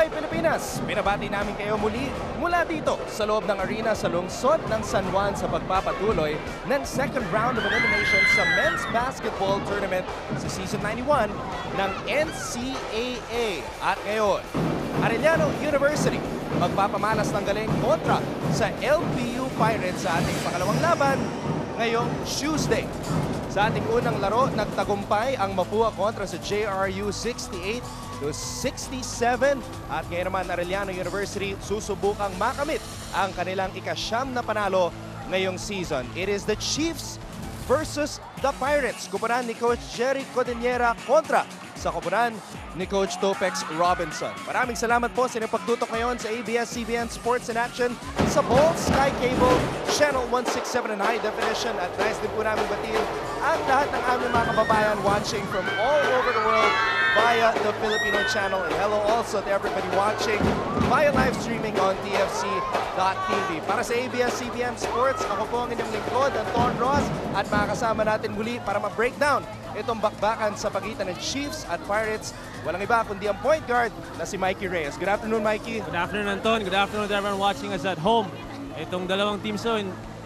Hi Pilipinas! Binabati namin kayo muli mula dito sa loob ng arena sa lungsod ng San Juan sa pagpapatuloy ng second round of elimination sa men's basketball tournament sa Season 91 ng NCAA. At ngayon, Arellano University magpapamalas ng galing kontra sa LPU Pirates sa ating pangalawang laban ngayong Tuesday. Sa ating unang laro, nagtagumpay ang Mapua kontra sa JRU 68-67 at ngayon naman Arellano University susubukang makamit ang kanilang ika-9 na panalo ngayong season. It is the Chiefs versus the Pirates. Kupunan ni Coach Jerry Codinera kontra sa kupunan ni Coach Topex Robinson. Maraming salamat po sa inyong pagtutok ngayon sa ABS-CBN Sports in Action sa Ball Sky Cable, Channel 167 in high definition. At nice din po namin batiin ang lahat ng aming mga kababayan watching from all over the world via the Filipino channel. And hello also to everybody watching via live streaming on TFC.tv. Para sa ABS-CBN Sports, ako po ang inyong lingkod, Anton Ross, at makakasama natin muli para ma-breakdown itong bakbakan sa pagitan ng Chiefs at Pirates. Walang iba kundi ang point guard na si Mikey Reyes. Good afternoon, Mikey. Good afternoon, Anton. Good afternoon to everyone watching us at home. Itong dalawang teams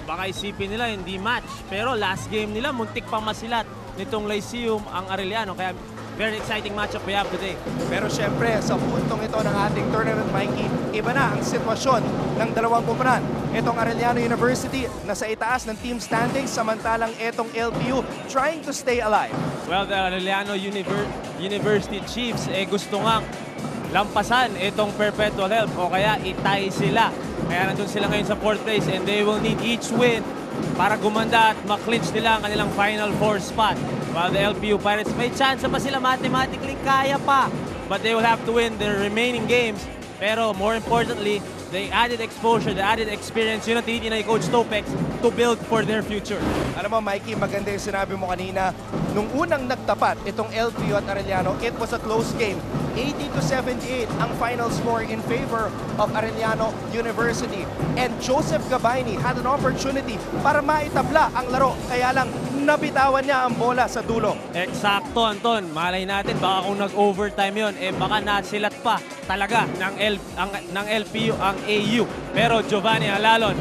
baka isipin nila hindi match. Pero last game nila, muntik pa masilat nitong Lyceum ang Arellano. Kaya very exciting matchup we have today. Pero syempre, sa puntong ito ng ating tournament, Mikey, iba na ang sitwasyon ng dalawang kupunan. Itong Arellano University nasa itaas ng team standings, samantalang itong LPU trying to stay alive. Well, the Arellano University Chiefs gusto ngang lampasan itong perpetual help o kaya itay sila. Kaya nandun sila ngayon sa 4th place and they will need each win para gumanda at maklinch nila ang kanilang Final Four spot. While the LPU Pirates may chance pa sila mathematically, kaya pa. But they will have to win their remaining games. Pero more importantly, the added exposure, the added experience, yun ang tinitin ni Coach Topex to build for their future. Alam mo, Mikey, maganda yung sinabi mo kanina. Nung unang nagtapat itong LPU at Arellano, it was a close game. 80-78 ang final score in favor of Arellano University. And Joseph Gabayni had an opportunity para maitabla ang laro. Kaya lang, nabitawan niya ang bola sa dulo. Eksakto, Anton. Malay natin, baka kung nag-overtime yun, baka nasilat pa talaga ng LPU ang AU. Pero Giovanni Halalon,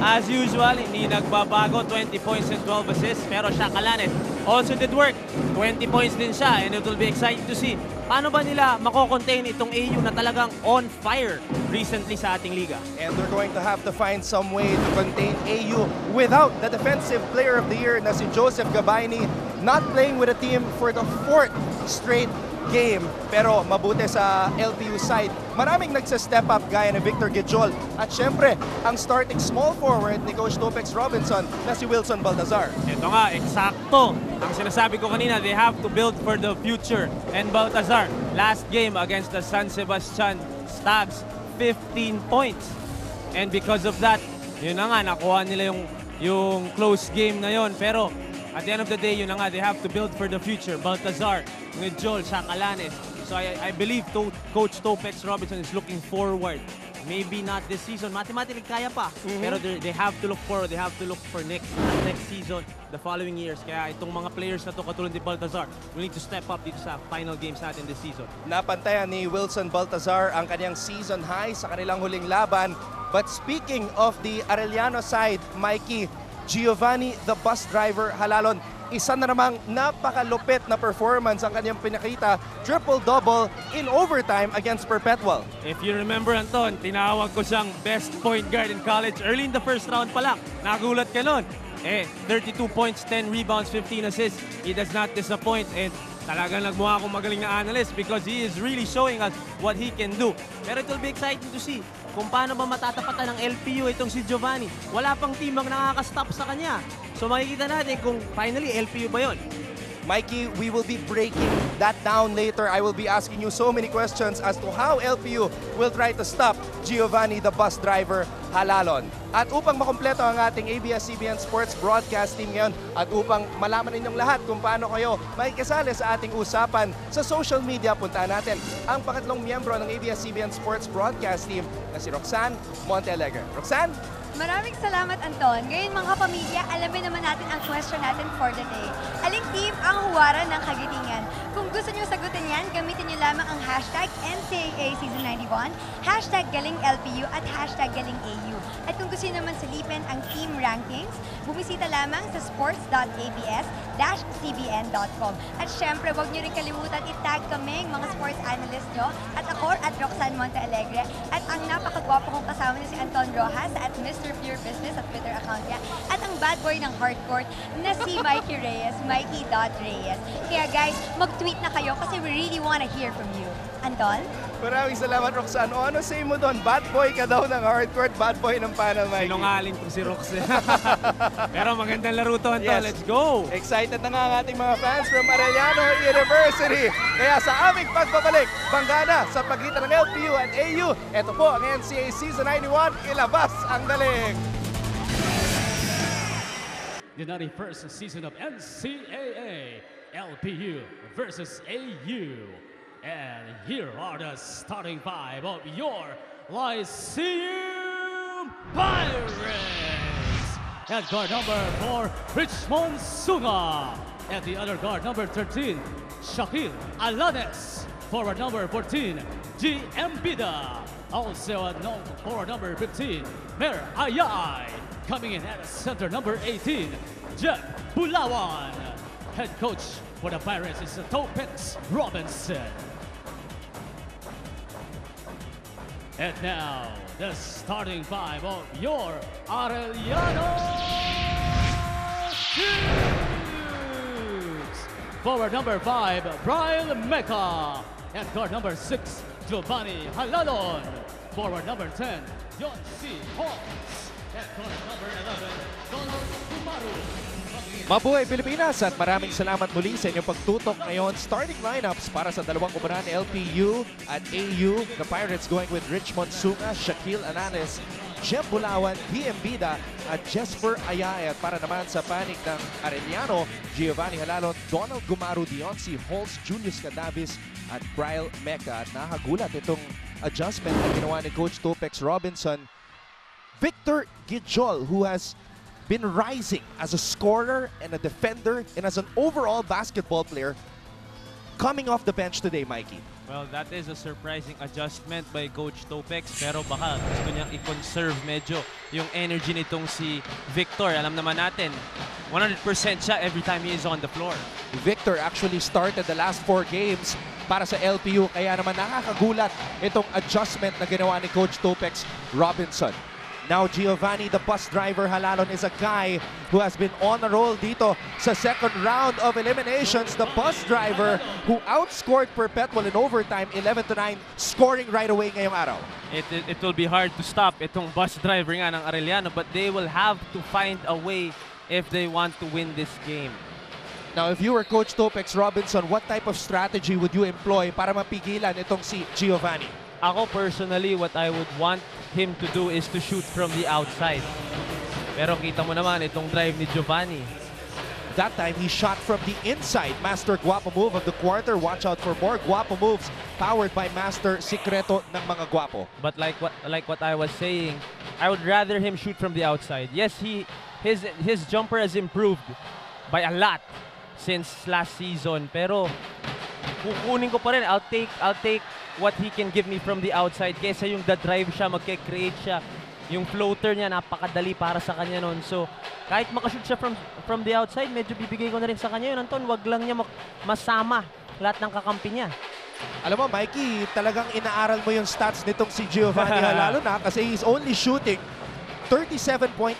as usual, hindi nagbabago. 20 points and 12 assists. Pero siya Kalanes also did work. 20 points din siya and it will be exciting to see paano ba nila mako-contain itong AU na talagang on fire recently sa ating liga. And they're going to have to find some way to contain AU without the defensive player of the year na si Joseph Gabayni, not playing with a team for the 4th straight game. Pero mabuti sa LPU side, maraming nagsa-step up gaya ni Victor Gijol. At syempre, ang starting small forward ni Coach Topex Robinson na si Wilson Baltazar. Ito nga, eksakto. Ang sinasabi ko kanina, they have to build for the future. And Baltazar, last game against the San Sebastian Stags, 15 points. And because of that, yun na nga, nakuha nila yung close game na yon. Pero at the end of the day, yun na nga, they have to build for the future. Baltazar, Joel, Kalanes. So I believe Coach Topex Robinson is looking forward. Maybe not this season. Mathematically, kaya pa. Pero they have to look forward. They have to look for next season, the following years. Kaya itong mga players na to, katulad ni Baltazar, we need to step up dito sa final games natin this season. Napantayan ni Wilson Baltazar ang kanyang season high sa kanilang huling laban. But speaking of the Arellano side, Mikey, Giovanni, the bus driver, Halalon, isa na namang napakalupit na performance ang kanyang pinakita. Triple-double in overtime against Perpetual. If you remember, Anton, tinawag ko siyang best point guard in college. Early in the first round pa lang, nagulat ka nun. 32 points, 10 rebounds, 15 assists. He does not disappoint. And talagang nagmukha akong magaling na analyst because he is really showing us what he can do. Pero it will be exciting to see kung paano ba matatapatan ng LPU itong si Giovanni. Wala pang team ang nakaka-stop sa kanya. So makikita natin kung finally LPU ba yun. Mikey, we will be breaking that down later. I will be asking you so many questions as to how LPU will try to stop Giovanni, the bus driver, Halalon. At upang makumpleto ang ating ABS-CBN Sports broadcast team ngayon at upang malaman ninyong lahat kung paano kayo makikisali sa ating usapan sa social media, puntaan natin ang pangatlong miyembro ng ABS-CBN Sports broadcast team na si Roxanne Montealegre. Roxanne? Maraming salamat, Anton. Ngayon mga kapamilya, alamin naman natin ang question natin for the day. Aling team ang huwaran ng kagitingan? Kung gusto nyo sagutin yan, gamitin nyo lamang ang hashtag NCAA Season 91, hashtag Galing LPU at hashtag Galing AU. At kung gusto nyo naman silipin ang team rankings, bumisita lamang sa sports.abs-cbn.com. At syempre, huwag nyo rin kalimutan itag kaming mga sports analyst nyo at ako at Roxanne Montealegre at ang napakagwapo kong kasama niya si Anton Rojas at Mr. Pure Business at Twitter account niya at ang bad boy ng hardcourt na si Mikey Reyes, Mikey.Reyes. Kaya guys, mag-tweet na kayo kasi we really wanna hear from you. Anton? Maraming salamat, Roxanne. O ano say mo doon? Bad boy ka daw ng hardcourt, bad boy ng panel, Mikey. Sinungaling to si Roxanne. Pero magandang laro to, Anton. Yes. Let's go! Excited na nga ang ating mga fans from Arellano University. Kaya sa aming pagbabalik, bangga na sa pagitan ng LPU at AU. Ito po ang NCAA Season 91, ilabas ang galing! The 91st season of NCAA, LPU versus AU. And here are the starting five of your Lyceum Pirates. At guard number 4, Richmond Sunga. At the other guard number 13, Shaquille Alanes. Forward number 14, G. Mbida. Also at forward number 15, Mer Ayay. Coming in at center number 18, Jeff Bulawan. Head coach for the Pirates is Topex Robinson. And now, the starting five of your Arellano Chiefs. Forward number 5, Brian Mecca. And guard number 6, Giovanni Halalon. Forward number 10, Yonsi Holmes. And guard number 11, Donald Kumaru. Mabuhay Pilipinas at maraming salamat muli sa inyong pagtutok ngayon. Starting lineups para sa dalawang kubanan ni LPU at AU. The Pirates going with Richmond Sunga, Shaquille Ananes, Jeff Bulawan, D. Mbida at Jesper Ayay. At para naman sa panig ng Arellano, Giovanni Halalon, Donald Gumaru, Dioncy Halls, Julius Cadavis at Brian Mecca. At nakagulat itong adjustment na ginawa ni Coach Topex Robinson. Victor Gijol, who has been rising as a scorer and a defender and as an overall basketball player, coming off the bench today, Mikey. Well, that is a surprising adjustment by Coach Topex, pero baka gusto niyang i-conserve medyo yung energy nitong si Victor. Alam naman natin, 100% siya every time he is on the floor. Victor actually started the last 4 games para sa LPU, kaya naman nakakagulat itong adjustment na ginawa ni Coach Topex Robinson. Now, Giovanni, the bus driver Halalon, is a guy who has been on a roll dito sa second round of eliminations. The bus driver who outscored Perpetual in overtime, 11-9, scoring right away ngayong araw. It will be hard to stop itong bus driver nga ng Arellano, but they will have to find a way if they want to win this game. Now, if you were Coach Topex Robinson, what type of strategy would you employ para mapigilan itong si Giovanni? Ako personally, what I would want him to do is to shoot from the outside. Pero kita mo naman itong drive ni Giovanni. That time, he shot from the inside. Master Guapo move of the quarter. Watch out for more Guapo moves powered by Master Sikreto ng mga Guapo. But like what I was saying, I would rather him shoot from the outside. Yes, his jumper has improved by a lot since last season. Pero kukunin ko pa rin. I'll take what he can give me from the outside kesa yung drive siya, magke-create siya. Yung floater niya, napakadali para sa kanya nun. So, kahit makashoot siya from the outside, medyo bibigay ko na rin sa kanya yun. Anton, wag lang niya masama lahat ng kakampi niya. Alam mo, Mikey, talagang inaaral mo yung stats nitong si Giovanni Halalon na kasi he's only shooting 37.8%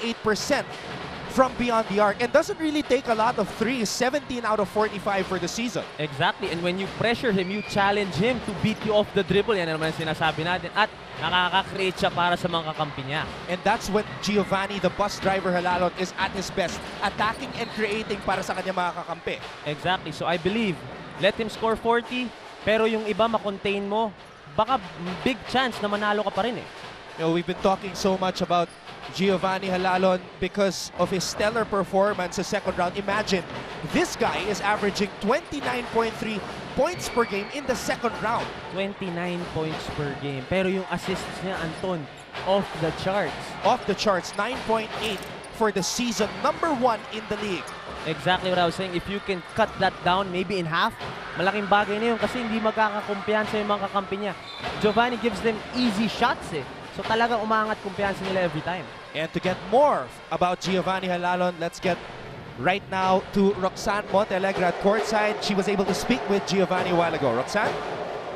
from beyond the arc and doesn't really take a lot of threes, 17 out of 45 for the season. Exactly, and when you pressure him, you challenge him to beat you off the dribble. Yan naman sinasabi natin. At nakaka-create siya para sa mga kakampi niya. And that's when Giovanni, the bus driver Halalon, is at his best, attacking and creating para sa kanya mga kakampi. Exactly, so I believe, let him score 40, pero yung iba makontain mo, baka big chance na manalo ka pa rin eh. You know, we've been talking so much about Giovanni Halalon because of his stellar performance sa second round. Imagine, this guy is averaging 29.3 points per game in the second round. 29 points per game. Pero yung assists niya, Anton, off the charts. Off the charts, 9.8 for the season, #1 in the league. Exactly what I was saying. If you can cut that down maybe in half, malaking bagay na yun kasi hindi magkakakumpiyansa yung mga kakampi niya. Giovanni gives them easy shots eh. So talagang umangat kumpiyansa nila every time. And to get more about Giovanni Halalon, let's get right now to Roxanne Montealegre at courtside. She was able to speak with Giovanni a while ago. Roxanne?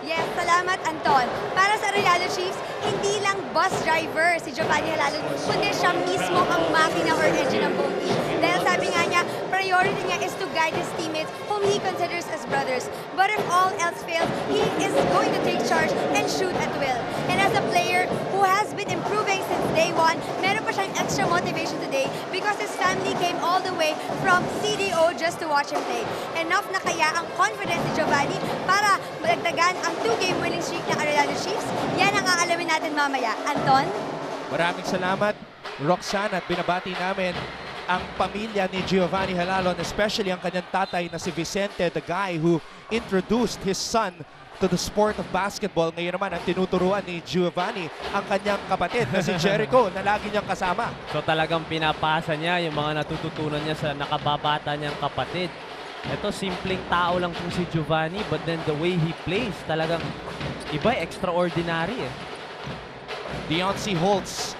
Yes, salamat Anton. Para sa Arellano Chiefs, hindi lang bus driver si Giovanni Halalon, kundi siya mismo ang makina or engine ng buong team. Dahil sabi nga niya, priority niya is to guide his teammates whom he considers as brothers. But if all else fails, he is going to take charge and shoot at will. And as a player who has been improving since day one, meron pa siyang extra motivation today because his family came all the way from CDO just to watch him play. Enough na kaya ang confidence ni Giovanni para madagdagan ang 2-game winning streak ng Arellano Chiefs? Yan ang aalamin natin mamaya. Anton? Maraming salamat, Roxanne, at binabati namin ang pamilya ni Giovanni Halalon, especially ang kanyang tatay na si Vicente, the guy who introduced his son to the sport of basketball. Ngayon naman, ang tinuturuan ni Giovanni ang kanyang kapatid na si Jericho na lagi niyang kasama. So talagang pinapasa niya yung mga natututunan niya sa nakababata niyang kapatid. Ito, simpleng tao lang kung si Giovanni, but then the way he plays, talagang iba, extraordinary eh. Deontay Holtz,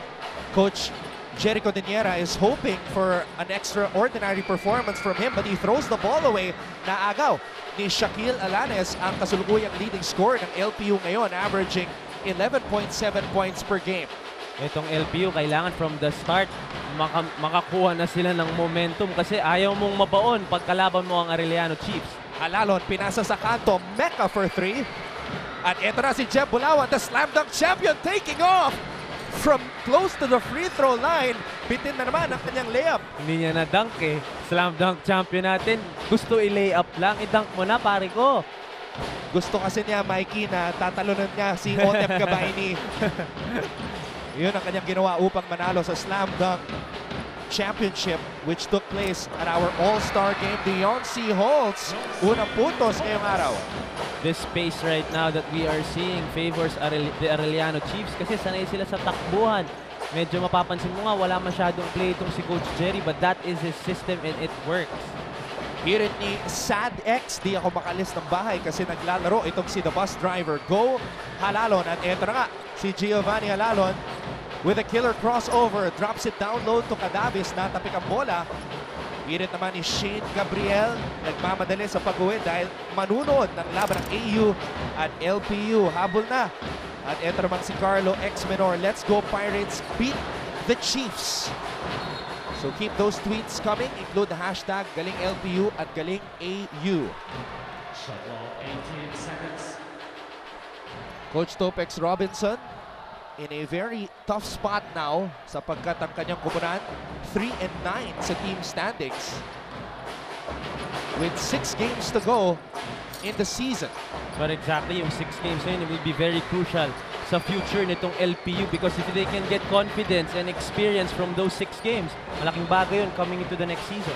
Coach Jericho Deniera is hoping for an extraordinary performance from him, but he throws the ball away. Naagaw ni Shaquille Alanes ang kasulukuyang leading scorer ng LPU ngayon, averaging 11.7 points per game. Itong LPU, kailangan from the start makakuha na sila ng momentum kasi ayaw mong mabaon pagkalaban mo ang Arellano Chiefs. Halalon, pinasa sa kanto, Mecca for 3. At ito na si Jeb Bulawan, the slam dunk champion, taking off from close to the free throw line. Bitin na naman ang kanyang layup. Hindi niya na-dunk eh. Slam dunk champion natin. Gusto i-layup lang. I-dunk mo na, pare ko. Gusto kasi niya, Mikey, na tatalunan niya si Otep Gabayni. Yun ang kanyang ginawa upang manalo sa slam dunk championship which took place at our all-star game. Deontay Holtz, unang puntos ngayong araw. This pace right now that we are seeing favors the Arellano Chiefs kasi sanay sila sa takbuhan. Medyo mapapansin mo nga, wala masyadong play itong si Coach Jerry, but that is his system and it works. Hirit ni Sad X, di ako makalis ng bahay kasi naglalaro itong si the bus driver. Go Halalon, at eto na nga si Giovanni Halalon with a killer crossover, drops it down low to Cadavis, natapik ang bola. Hirit naman ni Shane Gabriel, nagmamadali sa pag-uwi dahil manunod ng laban ng AU at LPU. Habol na. At eto naman si Carlo X Menor. Let's go Pirates, beat the Chiefs. So keep those tweets coming, include the hashtag Galing LPU at Galing AU. Shot clock, 18 seconds. Coach Topex Robinson in a very tough spot now sapagkat ang kanyang kupunan 3-9 sa team standings with 6 games to go in the season. But exactly, yung 6 games na yun, it will be very crucial sa future nitong LPU because if they can get confidence and experience from those 6 games, malaking bagay yun coming into the next season.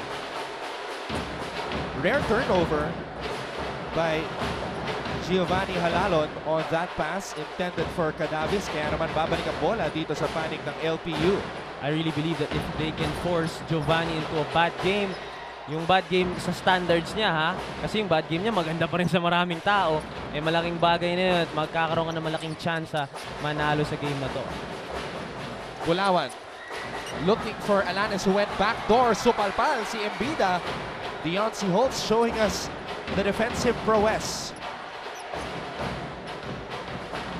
Rare turnover by Giovanni Halalon on that pass intended for Cadavis. Kaya naman babalik ang bola dito sa panig ng LPU. I really believe that if they can force Giovanni into a bad game, yung bad game sa standards niya ha, kasi yung bad game niya maganda pa rin sa maraming tao, eh malaking bagay na yun at magkakaroon ka ng malaking chance manalo sa game na to. Bulawan looking for Alanes who went backdoor. Supalpal si Embida. Deontay Holtz showing us the defensive prowess.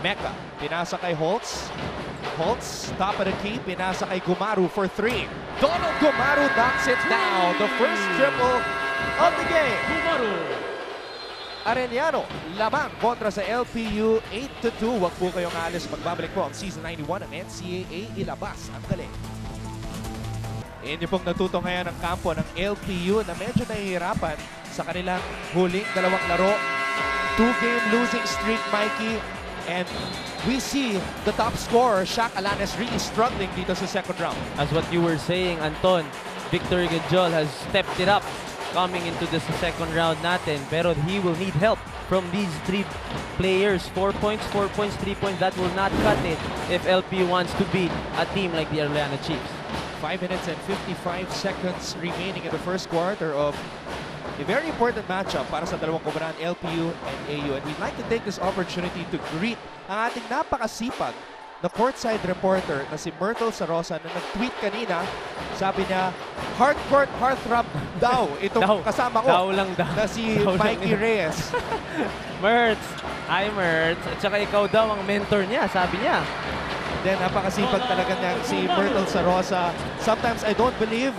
Mecca, pinasa kay Holtz. Holtz, top of the key, pinasa kay Gumaru for 3. Donald Gumaru knocks it down. The first triple of the game. Gumaru. Arellano, lamang kontra sa LPU, 8-2. Huwag po kayong alis. Magbabalik po ang Season 91 ng NCAA. Ilabas ang galing. Inyo pong natuto ngayon ang kampo ng LPU na medyo nahihirapan sa kanilang huling dalawang laro. 2-game losing streak, Mikey. And we see the top scorer, Shaq Alanes, really struggling dito sa second round. As what you were saying, Anton, Victor Gajol has stepped it up coming into the second round natin. Pero he will need help from these 3 players. 4 points, 3 points. That will not cut it if LPU wants to beat a team like the Arellano Chiefs. 5 minutes and 55 seconds remaining in the first quarter of A very important matchup para sa dalawang kubaran, LPU and AU. And we'd like to take this opportunity to greet ang ating napakasipag na courtside reporter na si Myrtle Sarosa na nag-tweet kanina. Sabi niya, hardcourt heartthrob daw itong kasama ko. Daw lang daw. Na si Mikey Reyes. Mertz. Hi, Mertz. At saka ikaw daw ang mentor niya, sabi niya. Then napakasipag talaga niya si Myrtle Sarosa. Sometimes I don't believe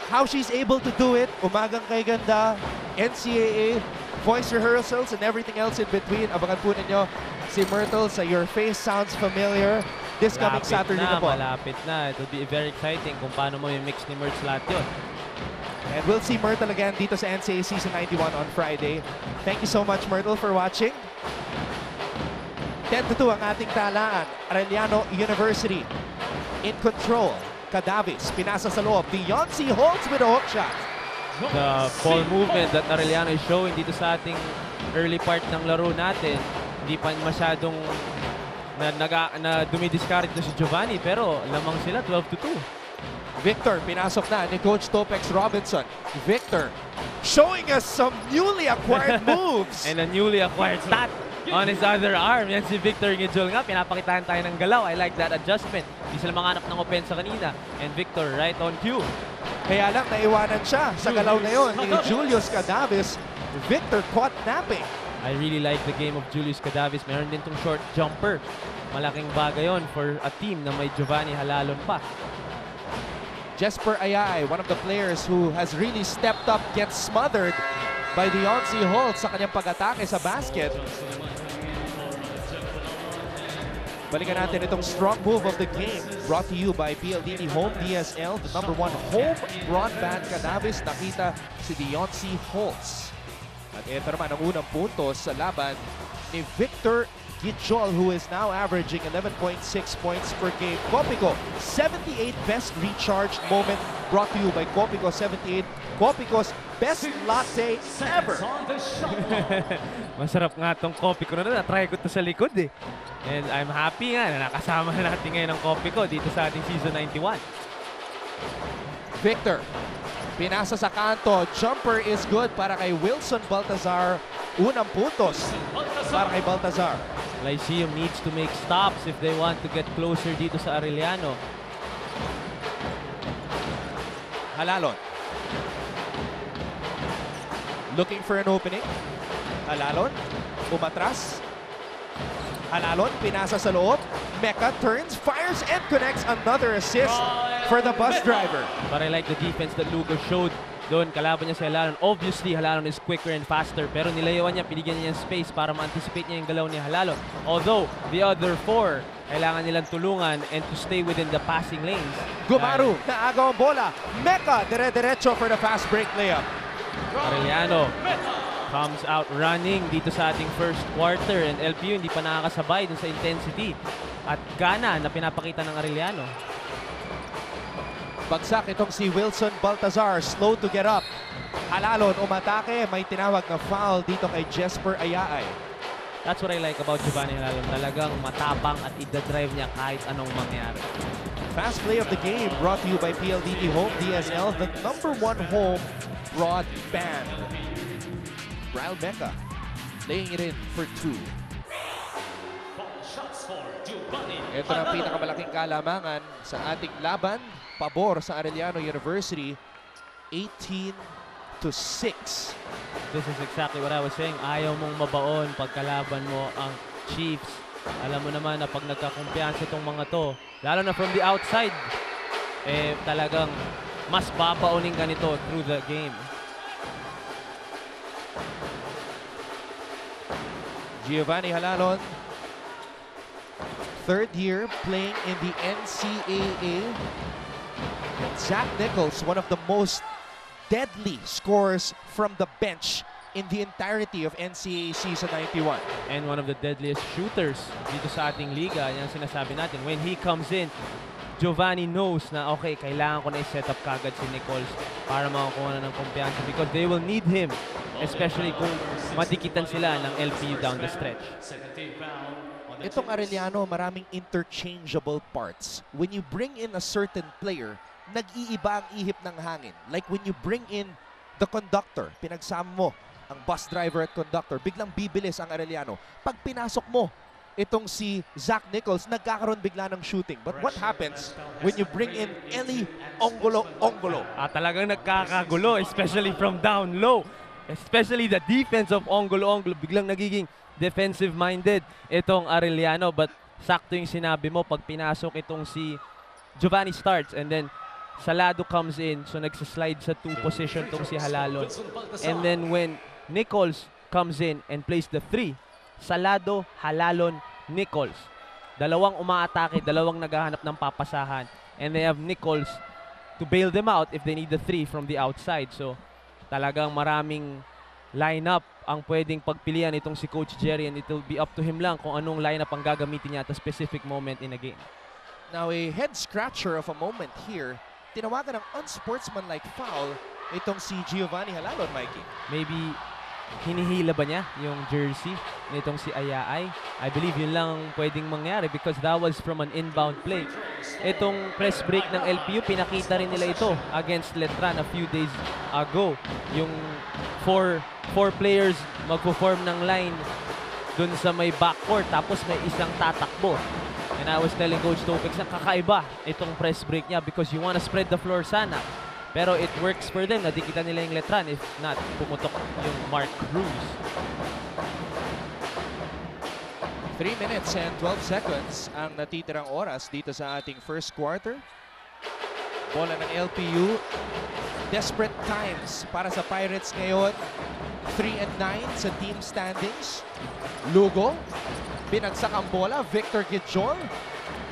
how she's able to do it. Umagang kay ganda, NCAA, voice rehearsals, and everything else in between. Abangan po ninyo si Myrtle sa Your Face Sounds Familiar this coming Saturday na po. Malapit na. It will be very exciting kung paano mo yung mix ni Mertz lahat yun. And we'll see Myrtle again dito sa NCAA Season 91 on Friday. Thank you so much, Myrtle, for watching. 10-2 ang ating talaan. Arellano University in control. Cadavis, pinasa sa loob. Beyonce holds with a hook shot. The ball movement that Arellano is showing dito sa ating early part ng laro natin, hindi pa masyadong na dumidiscard na si Giovanni, pero lamang sila 12-2. Victor, pinasok na ni Coach Topex Robinson. Victor, showing us some newly acquired moves. And a newly acquired stat on his other arm. Yan si Victor Ngijol nga, pinapakitaan tayo ng galaw. I like that adjustment. Hindi sila manganap ng opensa kanina. And Victor right on cue. Kaya lang naiwanan siya sa galaw na yun ni Julius Cadavis. Victor caught napping. I really like the game of Julius Cadavis. Meron din tong short jumper. Malaking bagay yon for a team na may Giovanni Halalon pa. Jesper Ayay, one of the players who has really stepped up, gets smothered by Beyonce Holt sa kanyang pag-atake sa basket. Balikan natin itong strong move of the game brought to you by PLDT Home DSL, the #1 home broadband cannabis. Nakita si Beyonce Holtz. At ito naman ang unang puntos sa laban ni Victor Gijol, who is now averaging 11.6 points per game. Copico, 78 best recharged moment brought to you by Copico 78. Copico's best latte ever. Masarap nga itong Copico na na-try ko ito sa likod eh. And I'm happy nga na nakasama na natin ngayon ang Copico dito sa ating Season 91. Victor, pinasa sa kanto. Jumper is good para kay Wilson Baltazar. Unang puntos para kay Baltazar. Lyceum needs to make stops if they want to get closer dito sa Arellano. Halalon. Looking for an opening. Halalon. Umatras. Halalon, pinasa sa loob. Mecca turns, fires, and connects. Another assist for the bus driver. But I like the defense that Lugo showed doon. Kalaban niya si Halalon. Obviously, Halalon is quicker and faster. Pero nilayawan niya, pinigyan niya yung space para ma-anticipate niya yung galaw ni Halalon. Although, the other four, kailangan nilang tulungan and to stay within the passing lanes. Gumaru, naagaw ang bola. Mecca, dire-diretso for the fast break layup. Arellano comes out running dito sa ating first quarter, and LPU hindi pa nakakasabay dun sa intensity at gana na pinapakita ng Arellano. Bagsak itong si Wilson Baltazar, slow to get up. Halalon umatake, may tinawag na foul dito kay Jesper Ayaay. That's what I like about Giovanni Halalon. Talagang matapang at ida-drive niya kahit anong mangyari. Fast play of the game brought to you by PLDT Home DSL, the #1 home broadband. Ryle Mecca laying it in for 2. Ito na ang pinakamalaking kalamangan sa ating laban. Pabor sa Arellano University, 18-6. This is exactly what I was saying. Ayaw mong mabaon pagkalaban mo ang Chiefs. Alam mo naman na pag nagkakumpiyansa itong mga to, lalo na from the outside, eh talagang mas babaonin ka nito through the game. Giovanni Halalon, third year playing in the NCAA. And Zach Nichols, one of the most deadly scorers from the bench in the entirety of NCAA Season 91. And one of the deadliest shooters dito sa ating liga. Yan sinasabi natin. When he comes in, Giovanni knows na okay, kailangan ko na i-set up kagad si Nichols para makakuha na ng kumpiyansa because they will need him, especially kung madikitan sila ng LPU down the stretch. Itong Arellano, maraming interchangeable parts. When you bring in a certain player, nag-iiba ang ihip ng hangin. Like when you bring in the conductor, pinagsama mo ang bus driver at conductor, biglang bibilis ang Arellano. Pag pinasok mo itong si Zach Nichols, nagkakaroon bigla ng shooting. But what happens when you bring in Eli Ongolo? Talagang nagkakagulo, especially from down low. Especially the defense of Ongolo. Biglang nagiging defensive-minded itong Arellano. But sakto yung sinabi mo, pag pinasok itong si Giovanni starts and then Salado comes in. So nagsaslide sa 2 position itong si Halalon. And then when Nichols comes in and plays the 3, Salado, Halalon, Nichols. Dalawang umaatake, dalawang naghahanap ng papasahan. And they have Nichols to bail them out if they need the 3 from the outside. So talagang maraming lineup ang pwedeng pagpilian itong si Coach Jerry, and it will be up to him lang kung anong lineup ang gagamitin niya at a specific moment in a game. Now a head scratcher of a moment here. Tinawagan ng unsportsmanlike foul itong si Giovanni Halalon, Mikey. Maybe hinihila ba niya yung jersey nitong si Ayaay? I believe yun lang pwedeng mangyari because that was from an inbound play. Itong press break ng LPU, pinakita rin nila ito against Letran a few days ago. Yung four players magpo-form ng line dun sa may backcourt tapos may isang tatakbo. And I was telling Coach Topex na kakaiba itong press break niya because you wanna spread the floor sana. Pero it works for them. Nadikita nila yung Letran. If not, pumutok yung Mark Cruz. 3 minutes and 12 seconds ang natitirang oras dito sa ating first quarter. Bola ng LPU. Desperate times para sa Pirates ngayon. 3 and 9 sa team standings. Lugo. Binagsak ang bola. Victor Gijol.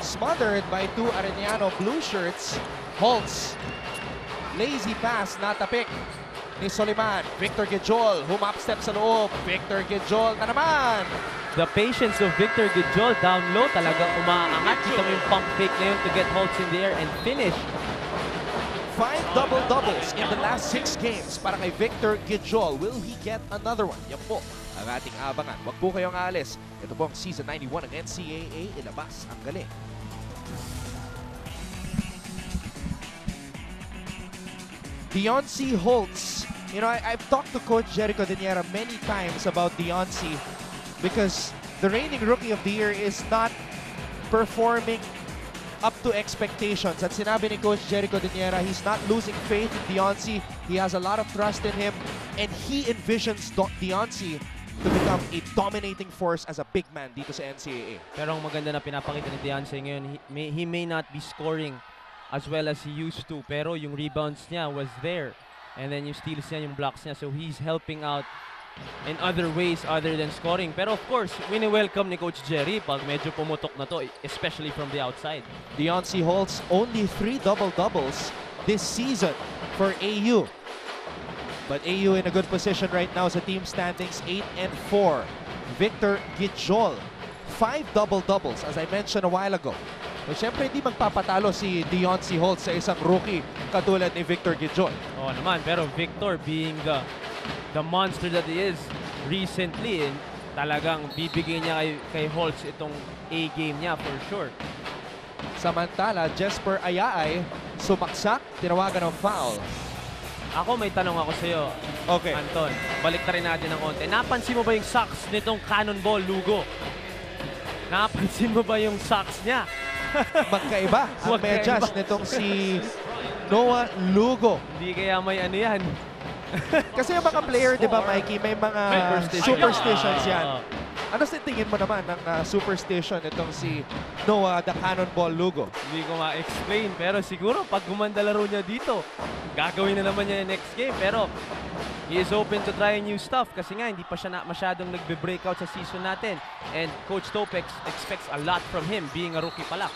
Smothered by 2 Arellano blue shirts. Holtz. Lazy pass, natapik ni Soliman. Victor Gijol, humap step sa loob. Victor Gijol na naman. The patience of Victor Gijol down low, talagang umaangat. Kita mo yung pump fake na yun to get Holtz in the air and finish. 5 double-doubles in the last 6 games para kay Victor Gijol. Will he get another one? Yan po ang ating abangan. Huwag po kayong aalis. Ito po ang Season 91 ng NCAA. Ilabas ang galing. Deoncy Holtz. You know, I've talked to Coach Jericho Diniera many times about Deoncy because the reigning Rookie of the Year is not performing up to expectations. At sinabi ni Coach Jericho Diniera, he's not losing faith in Deoncy. He has a lot of trust in him and he envisions Deoncy to become a dominating force as a big man dito sa NCAA. Pero ang maganda na pinapakita ni Deoncy ngayon, he may not be scoring as well as he used to, pero yung rebounds niya was there. And then yung steals niya, yung blocks niya. So he's helping out in other ways other than scoring. Pero of course, wini-welcome ni Coach Jerry pag medyo pumutok na to, especially from the outside. Deoncy Holtz, only 3 double-doubles this season for AU. But AU in a good position right now sa team standings, 8 and 4. Victor Gijol, 5 double-doubles, as I mentioned a while ago. So, siyempre, hindi magpapatalo si Deoncy Holtz sa isang rookie katulad ni Victor Gijol. Oo naman, pero Victor being the monster that he is recently, talagang bibigyan niya kay Holtz itong A-game niya for sure. Samantala, Jesper Ayaay, sumaksak, tinawagan ng foul. Ako may tanong ako sa'yo, Okay. Anton. Balik na rin natin ng konti. Napansin mo ba yung socks nitong Cannonball Lugo? Napansin mo ba yung socks niya? Magkaiba ang medyas nitong si Noah Lugo. Hindi kaya may ano yan. Kasi yung mga player, di ba Mikey, may mga superstitions yan. Oo. Ano sa tingin mo naman ng superstition itong si Noah the Cannonball Lugo? Hindi ko ma-explain, pero siguro pag gumanda laro niya dito, gagawin na naman niya yung next game. Pero he is open to try new stuff kasi nga hindi pa siya masyadong nagbe-breakout sa season natin. And Coach Topex expects a lot from him being a rookie pa lang.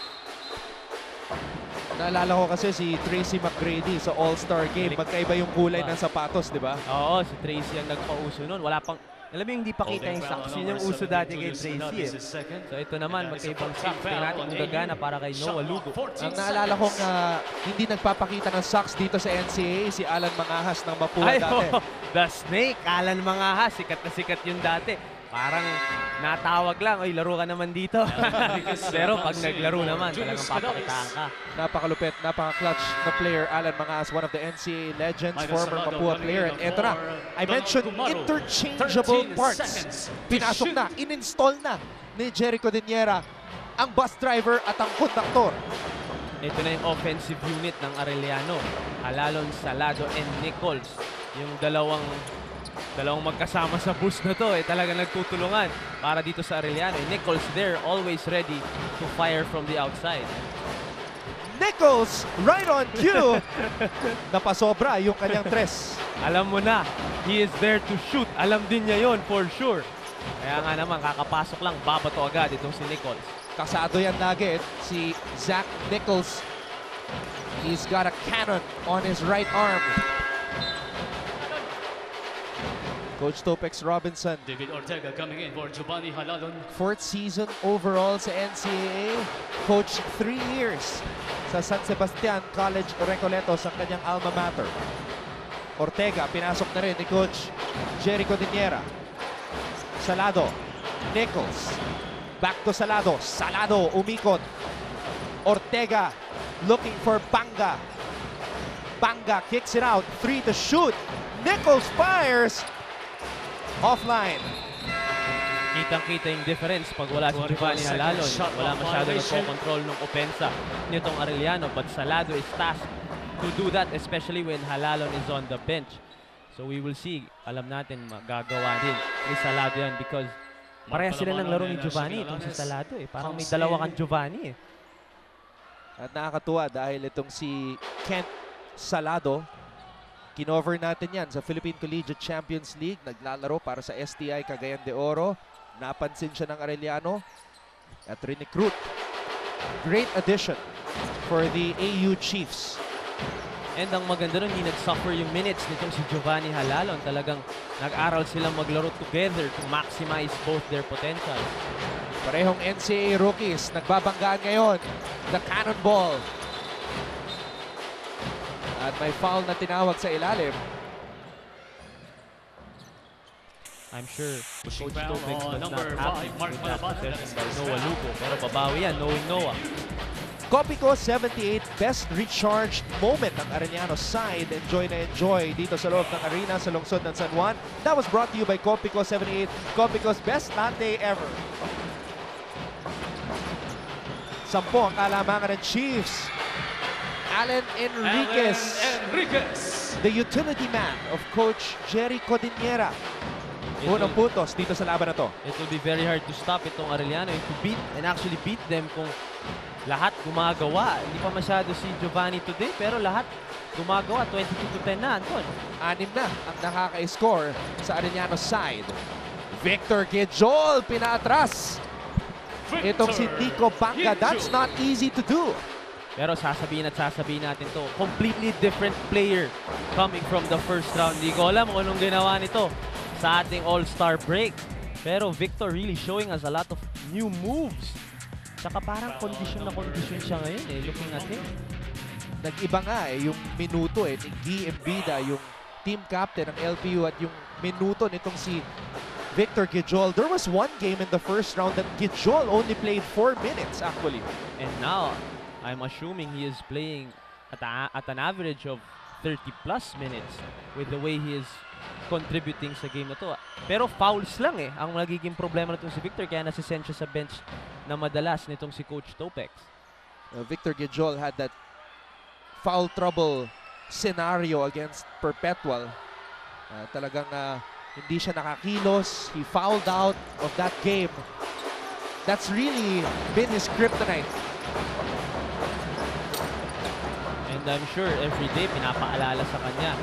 Naalala ko kasi si Tracy McGrady sa All-Star Game. Magkaiba yung kulay ng sapatos, di ba? Oo, si Tracy ang nagpauso nun. Wala pang, alam mo yung hindi pa kita yung socks. Yun yung uso dati kay Tracy eh. So ito naman, magkaibang socks. Tingnan natin kung gagana para kay Noah Lugo. Ang naalala kong hindi nagpapakita ng socks dito sa NCAA, si Alan Mangahas ng Mapua Ay, dati. The Snake, Alan Mangahas. Sikat na sikat yun dati. Parang natawag lang, oy, laro ka naman dito. Pero pag naglaro naman, talagang papakitaan ka. Napakalupit, napaka-clutch na player, Alan Mangas, one of the NCAA legends, former Mapua player. And eto na, I mentioned interchangeable parts. Pinasok na, in-install na ni Jericho Diniera ang bus driver at ang konduktor. Ito na yung offensive unit ng Arellano. Halalon, Salado, and Nichols. Yung dalawang magkasama sa bus na to, talaga nagtutulungan para dito sa Arellano. Nichols there, always ready to fire from the outside. Nichols, right on cue. Napasobra yung kanyang tres. Alam mo na, he is there to shoot. Alam din niya yon for sure. Kaya nga naman, kakapasok lang, babato agad itong si Nichols. Kasado yan lagi si Zach Nichols. He's got a cannon on his right arm. Coach Topex Robinson. David Ortega coming in for Giovanni Halalon. 4th season overall sa NCAA. Coach 3 years sa San Sebastian College Recoletos, ang kanyang alma mater. Ortega, pinasok na rin ni Coach Jericho Diniera. Salado, Nichols. Back to Salado. Salado umikot. Ortega looking for Banga. Banga kicks it out. 3 to shoot. Nichols fires. Offline. Kitang-kita yung difference pag wala si Giovanni Halalon. Wala masyado nagpo-control ng opensa nitong Arellano. But Salado is tasked to do that, especially when Halalon is on the bench. So we will see. Alam natin magagawa din ni Salado yan because pareha sila ng laro ni Giovanni. Itong si Salado parang may dalawa kang Giovanni At nakakatuwa dahil itong si Kent Salado, kinover natin yan sa Philippine Collegiate Champions League. Naglalaro para sa STI Cagayan de Oro. Napansin siya ng Arellano at recruit. Great addition for the AU Chiefs. And ang maganda nun, hindi nag-suffer yung minutes nitong si Giovanni Halalon. Talagang nag-aral silang maglaro together to maximize both their potential. Parehong NCAA rookies, nagbabanggaan ngayon. The cannonball. At may foul na tinawag sa ilalim. I'm sure Coach Topex was not happy with that possession by Noah Lugo. Pero babawi yan, knowing Noah. Copico 78, best recharged moment ng Arellano side. Enjoy na enjoy dito sa loob ng arena sa lungsod ng San Juan. That was brought to you by Copico 78, Copico's best latte ever. 10 ang kalamangan ng Chiefs. Alan Enriquez, the utility man of Coach Jericho Diniera. Unang puntos dito sa laban na to. It will be very hard to stop itong Arellano and to beat and actually beat them kung lahat gumagawa. Hindi pa masyado si Giovanni today, pero lahat gumagawa. 22-10 na, Anton. 6 na ang nakaka-score sa Arellano side. Victor Gijol pinaatras. Itong si Nico Banga, that's not easy to do. Pero sasabihin natin to, completely different player coming from the first round. Hindi ko alam kung anong ginawa nito sa ating all-star break. Pero Victor really showing us a lot of new moves. Tsaka parang condition na condition siya ngayon looking at him. Nag-iba nga yung minuto ni Guy Embida, yung team captain ng LPU, at yung minuto nitong si Victor Gijol. There was one game in the first round that Gijol only played 4 minutes actually. And now, I'm assuming he is playing at an average of 30+ minutes with the way he is contributing sa game na to. Pero fouls lang ang nagiging problema nitong si Victor, kaya nasisend siya sa bench na madalas nitong si Coach Topex. Victor Gijol had that foul trouble scenario against Perpetual. Talagang hindi siya nakakilos. He fouled out of that game. That's really been his kryptonite. And I'm sure every day pinapaalala sa kanya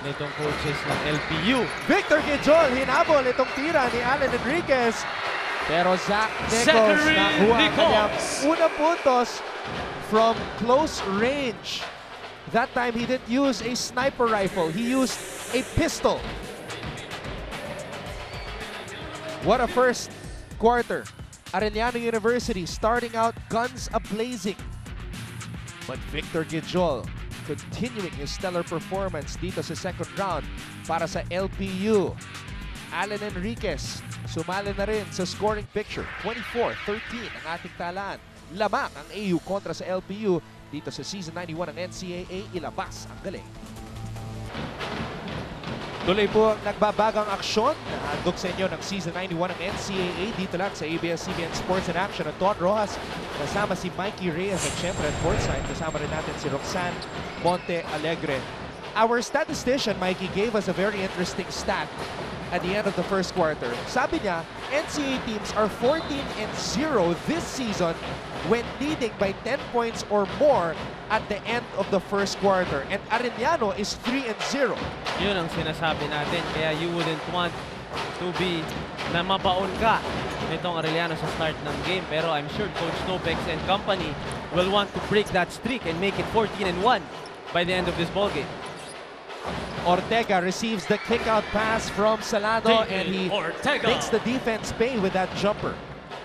nitong coaches ng LPU. Victor Gijol, hinabol itong tira ni Alan Enriquez. Pero Zach Nichols nakuha ang kanyang unang puntos from close range. That time he didn't use a sniper rifle. He used a pistol. What a first quarter. Arellano University starting out guns a-blazing. But Victor Gijol continuing his stellar performance dito sa second round para sa LPU. Alan Enriquez Sumali na rin sa scoring picture. 24-13 ang ating talaan. Lamak ang AU kontra sa LPU dito sa Season 91 ng NCAA. Ilabas ang galing. Tuloy po ang nagbabagang aksyon na handog sa inyo ng Season 91 ng NCAA dito lang sa ABS-CBN Sports in Action. At Ton Rojas, kasama si Mikey Reyes at syempre at courtside, kasama rin natin si Roxanne Monte Alegre. Our statistician, Mikey, gave us a very interesting stat at the end of the first quarter. Sabi niya, NCAA teams are 14-0 this season when leading by 10 points or more at the end of the first quarter. And Arellano is 3-0. Yun ang sinasabi natin. Kaya you wouldn't want to be na mabaon ka nitong Arellano sa start ng game. Pero I'm sure Coach Topex and company will want to break that streak and make it 14-1 by the end of this ballgame. Ortega receives the kick-out pass from Salado and he makes the defense pay with that jumper.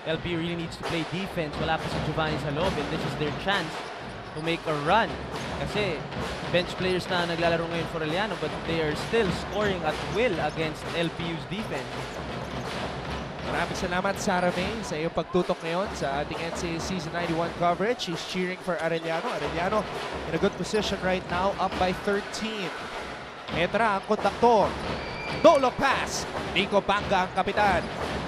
LPU really needs to play defense. Wala pa si Giovanni sa loob and this is their chance to make a run. Kasi bench players na naglalaro ngayon for Arellano but they are still scoring at will against LPU's defense. Maraming salamat, Sarah May, sa iyong pagtutok ngayon sa ating NCAA Season 91 coverage. She's cheering for Arellano. Arellano in a good position right now, up by 13. Ito na ang kondaktor. No-look pass. Nico Panga ang kapitan.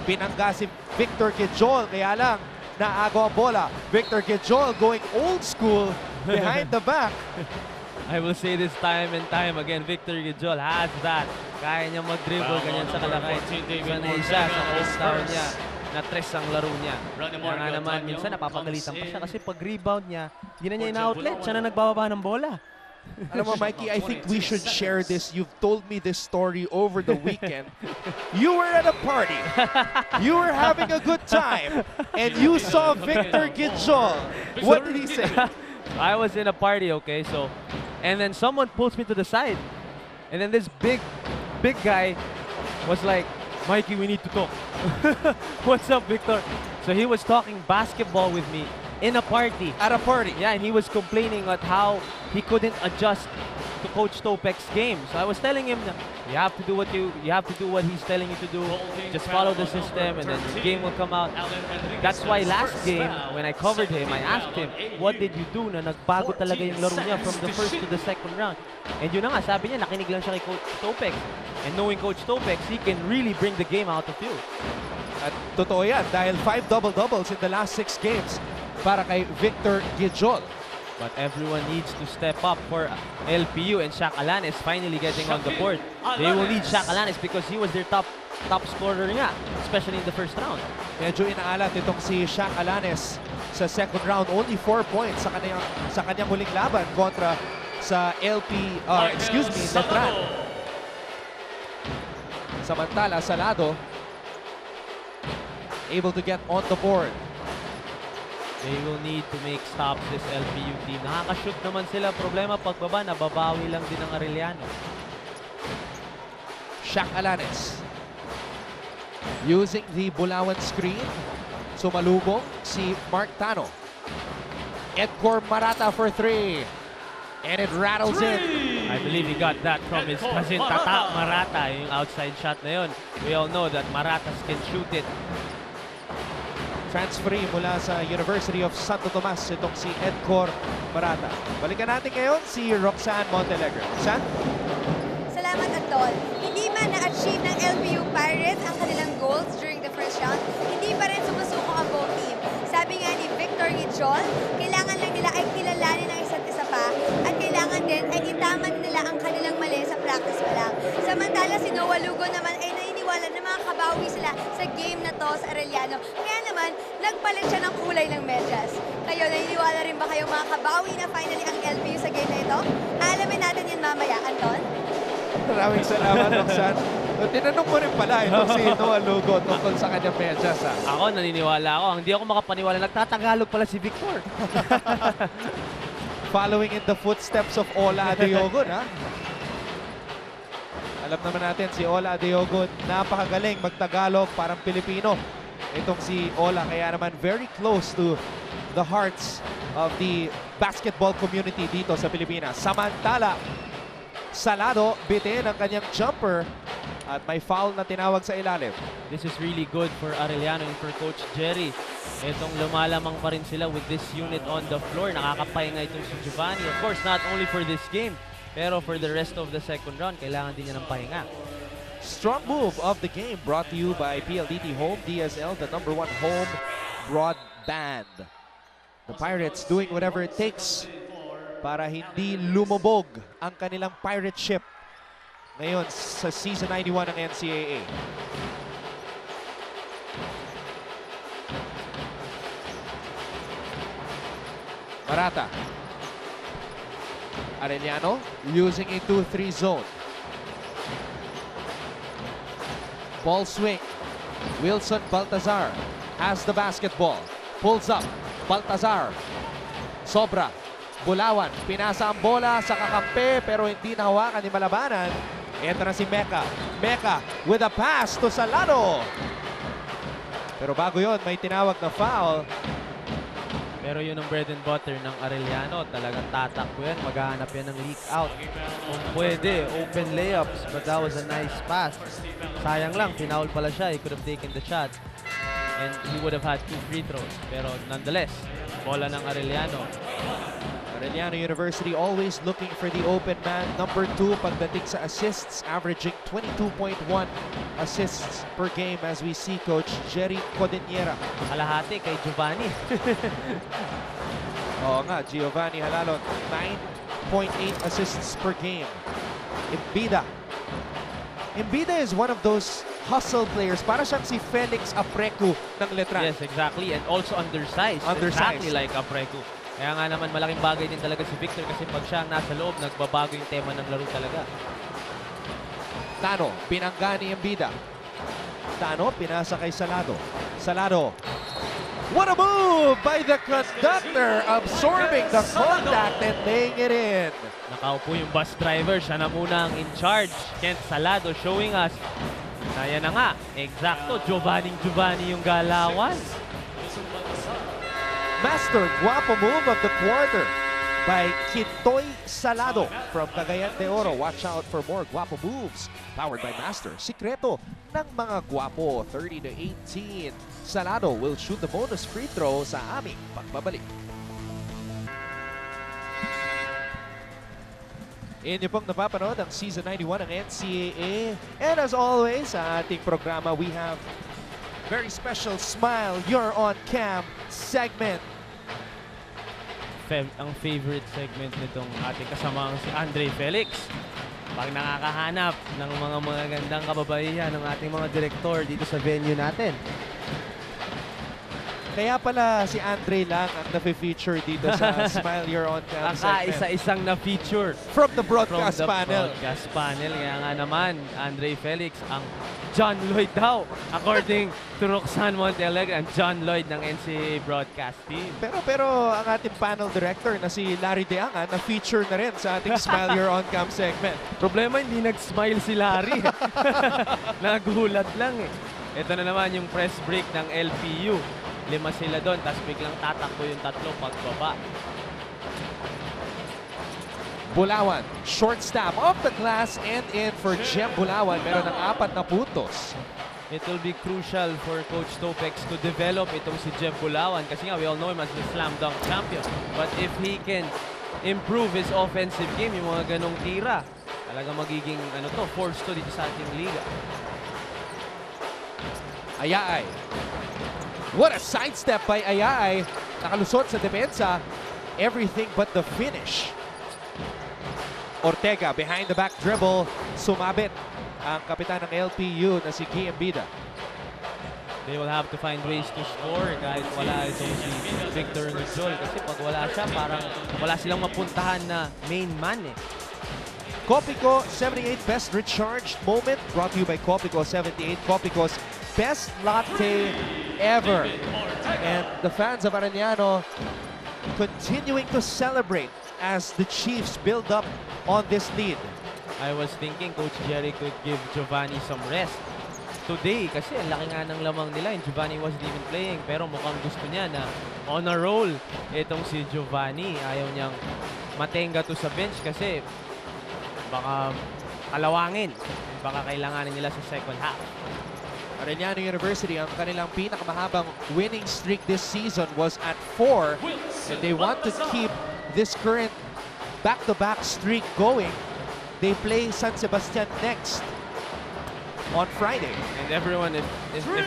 Pinangga si Victor Quijol. Kaya lang, naago ang bola. Victor Quijol going old school behind the back. I will say this time and time again, Victor Quijol has that. Kaya niya mag-dribble, ganyan sa kalakay. Sanay siya sa hometown niya. Na-tres ang laro niya. Kaya nga naman, minsan napapagalitan pa siya kasi pag-rebound niya, hindi na niya in-outlet. Siya na nagbababa ng bola. Alam mo, Mikey, I think we should share this. You've told me this story over the weekend. You were at a party. You were having a good time. And you saw Victor Quijol. What did he say? I was in a party, okay, so... And then someone pulls me to the side. And then this big guy was like, Mikey, we need to talk. What's up, Victor? So he was talking basketball with me in a party. At a party? Yeah, and he was complaining about how he couldn't adjust to Coach Topex's game. So I was telling him that you have to do what he's telling you to do. Just follow the system and then the game will come out. That's why last game, when I covered him, I asked him, what did you do na nagbago talaga yung laro niya from the first to the second round? And yun na nga, sabi niya, nakinig lang siya kay Coach Topex. And knowing Coach Topex, he can really bring the game out of you. At totoo yan, dahil 5 double-doubles in the last 6 games para kay Victor Quijol. But everyone needs to step up for LPU, and Shaq Alanes finally getting on the board. They will need Shaq Alanes because he was their top scorer nga, especially in the first round. Medyo inaalat itong si Shaq Alanes sa second round. Only 4 points sa kanyang huling laban kontra sa Letran. Samantala, Salado able to get on the board. They will need to make stops, this LPU team. Nakaka-shoot naman sila. Problema, pagbaba, nababawi lang din ang Arellano. Shaq Alanes using the Bulawan screen. Sumalubong si Mark Tano. Edcor Marata for 3. And it rattles in. I believe he got that from his cousin Tata Marata. Yung outside shot na yun. We all know that Maratas can shoot it. Transferee mula sa University of Santo Tomas itong si Edcor Marata. Balikan natin ngayon si Roxanne Montelegre. Roxanne? Salamat, Anton. Hindi man na-achieve ng LPU Pirates ang kanilang goals during the first round, hindi pa rin sumusuko ang both team. Sabi nga ni Victor Quijol, kailangan lang nila ay kilalanin ang isa't isa pa at kailangan din ay itaman nila ang kanilang mali sa practice pa lang. Samantala si Noah Lugo naman ay naniniwala na makakabawi sila sa game na to sa Arellano. Kaya naman, nagpalit siya ng kulay ng medyas. Kayo, naniniwala rin ba kayong makakabawi na finally ang LPU sa game na ito? Alamin natin yan mamaya, Anton. Maraming salamat, Roxanne. Tinanong mo rin pala itong si Noah Lugo tungkol sa kanyang medyas. Ako, naniniwala ako. Hindi ako makapaniwala. Nagtatagalog pala si Victor. Following in the footsteps of Ola Adeogun, ha? Alam naman natin, si Ola Adeogun, napakagaling magtagalog, parang Pilipino. Itong si Ola, kaya naman very close to the hearts of the basketball community dito sa Pilipinas. Samantala, Salado bitin ang kanyang jumper At may foul na tinawag sa ilalim. This is really good for Arellano and for Coach Jerry. Itong lumalamang pa rin sila with this unit on the floor. Nakakapahinga itong si Giovanni. Of course, not only for this game, pero for the rest of the second round, kailangan din niya ng pahinga. Strong move of the game brought to you by PLDT Home DSL, the #1 home broadband. The Pirates doing whatever it takes para hindi lumubog ang kanilang pirate ship ngayon sa Season 91 ng NCAA. Marata. Arellano using a 2-3 zone. Ball swing. Wilson Baltazar has the basketball. Pulls up. Baltazar. Sobra. Bulawan. Pinasa ang bola sa kakampi pero hindi nahawakan ni Malabanan. Ito na si Mecca. Mecca with a pass to Salado. Pero bago yon may tinawag na foul. Pero yun ang bread and butter ng Arellano. Talagang tatakbo yan. Maghahanap yan ng leak out. Kung pwede, open layups. But that was a nice pass. Sayang lang, pinaul pala siya. He could have taken the shot. And he would have had 2 free throws. Pero nonetheless, bola ng Arellano. Arellano University always looking for the open man. #2 pagdating sa assists, averaging 22.1 assists per game as we see Coach Jerry Codeniera. Kalahati kay Giovanni. Oo nga, Giovanni Halalon, 9.8 assists per game. Imbida. Imbida is one of those hustle players. Para siyang si Felix Aprecu ng Letran. Yes, exactly. And also undersized. Undersized. Exactly like Aprecu. Kaya nga naman malaking bagay din talaga si Victor kasi pag siya ang nasa loob, nagbabago yung tema ng laro talaga. Tano, pinangga ni Imbida. Tano, pinasa kay Salado. Salado. What a move by the conductor, absorbing the contact and laying it in. Nakaupo yung bus driver, siya na muna ang in charge. Kent Salado showing us na yan na nga, eksakto, Giovanni yung galawan. Master guapo move of the quarter by Kitoy Salado from Cagayan de Oro. Watch out for more guapo moves powered by Master. Sikreto ng mga guapo. 30-18. Salado will shoot the bonus free throw sa aming pagbabalik. Inyo pong napapanood ang Season 91 ng NCAA. And as always, sa ating programa, we have very special Smile You're on Cam segment. Ang favorite segment nitong ating kasamang si Andre Felix. Pag nakakahanap ng mga magagandang kababaihan ng ating mga direktor dito sa venue natin. Kaya pala si Andre lang ang na-feature dito sa Smile You're on Cam segment. Isa-isang na-feature. From the broadcast panel. Broadcast panel. Kaya nga naman, Andre Felix ang John Lloyd daw, according to Roxanne Montealegre, ang John Lloyd ng NCAA broadcast team. Pero ang ating panel director na si Larry Deangan na-feature na rin sa ating Smile You're on Cam segment. Problema, hindi nag-smile si Larry. Nagulat lang eh. Ito na naman yung press break ng LPU. 5 sila doon, tapos biglang tatakbo yung 3 pagbaba. Bulawan, short stab off the glass and in for Jem Bulawan. Meron ng 4 na puntos. It will be crucial for Coach Topex to develop itong si Jem Bulawan kasi nga we all know him as the slam dunk champion. But if he can improve his offensive game, yung mga ganong tira, talaga magiging force to dito sa ating liga. Ayaay. What a sidestep by Ayaay. Nakalusot sa depensa. Everything but the finish. Ortega behind the back dribble. Sumabit ang kapitan ng LPU na si Guy Imbida. They will have to find ways to score kahit wala itong si Victor Nujol. Kasi pag wala siya, parang wala silang mapuntahan na main man eh. Copico 78 best recharged moment brought to you by Copico 78. Copico's best latte ever. And the fans of Arellano continuing to celebrate as the Chiefs build up on this lead. I was thinking Coach Jerry could give Giovanni some rest today kasi ang laki nga ng lamang nila and Giovanni wasn't even playing, pero mukhang gusto niya na on a roll itong si Giovanni. Ayaw niyang matenga to sa bench kasi baka kalawangin baka kailanganin nila sa second half. Arellano University, ang kanilang pinakamahabang winning streak this season was at 4. And they want to keep this current back-to-back streak going. They play San Sebastian next on Friday. And everyone, if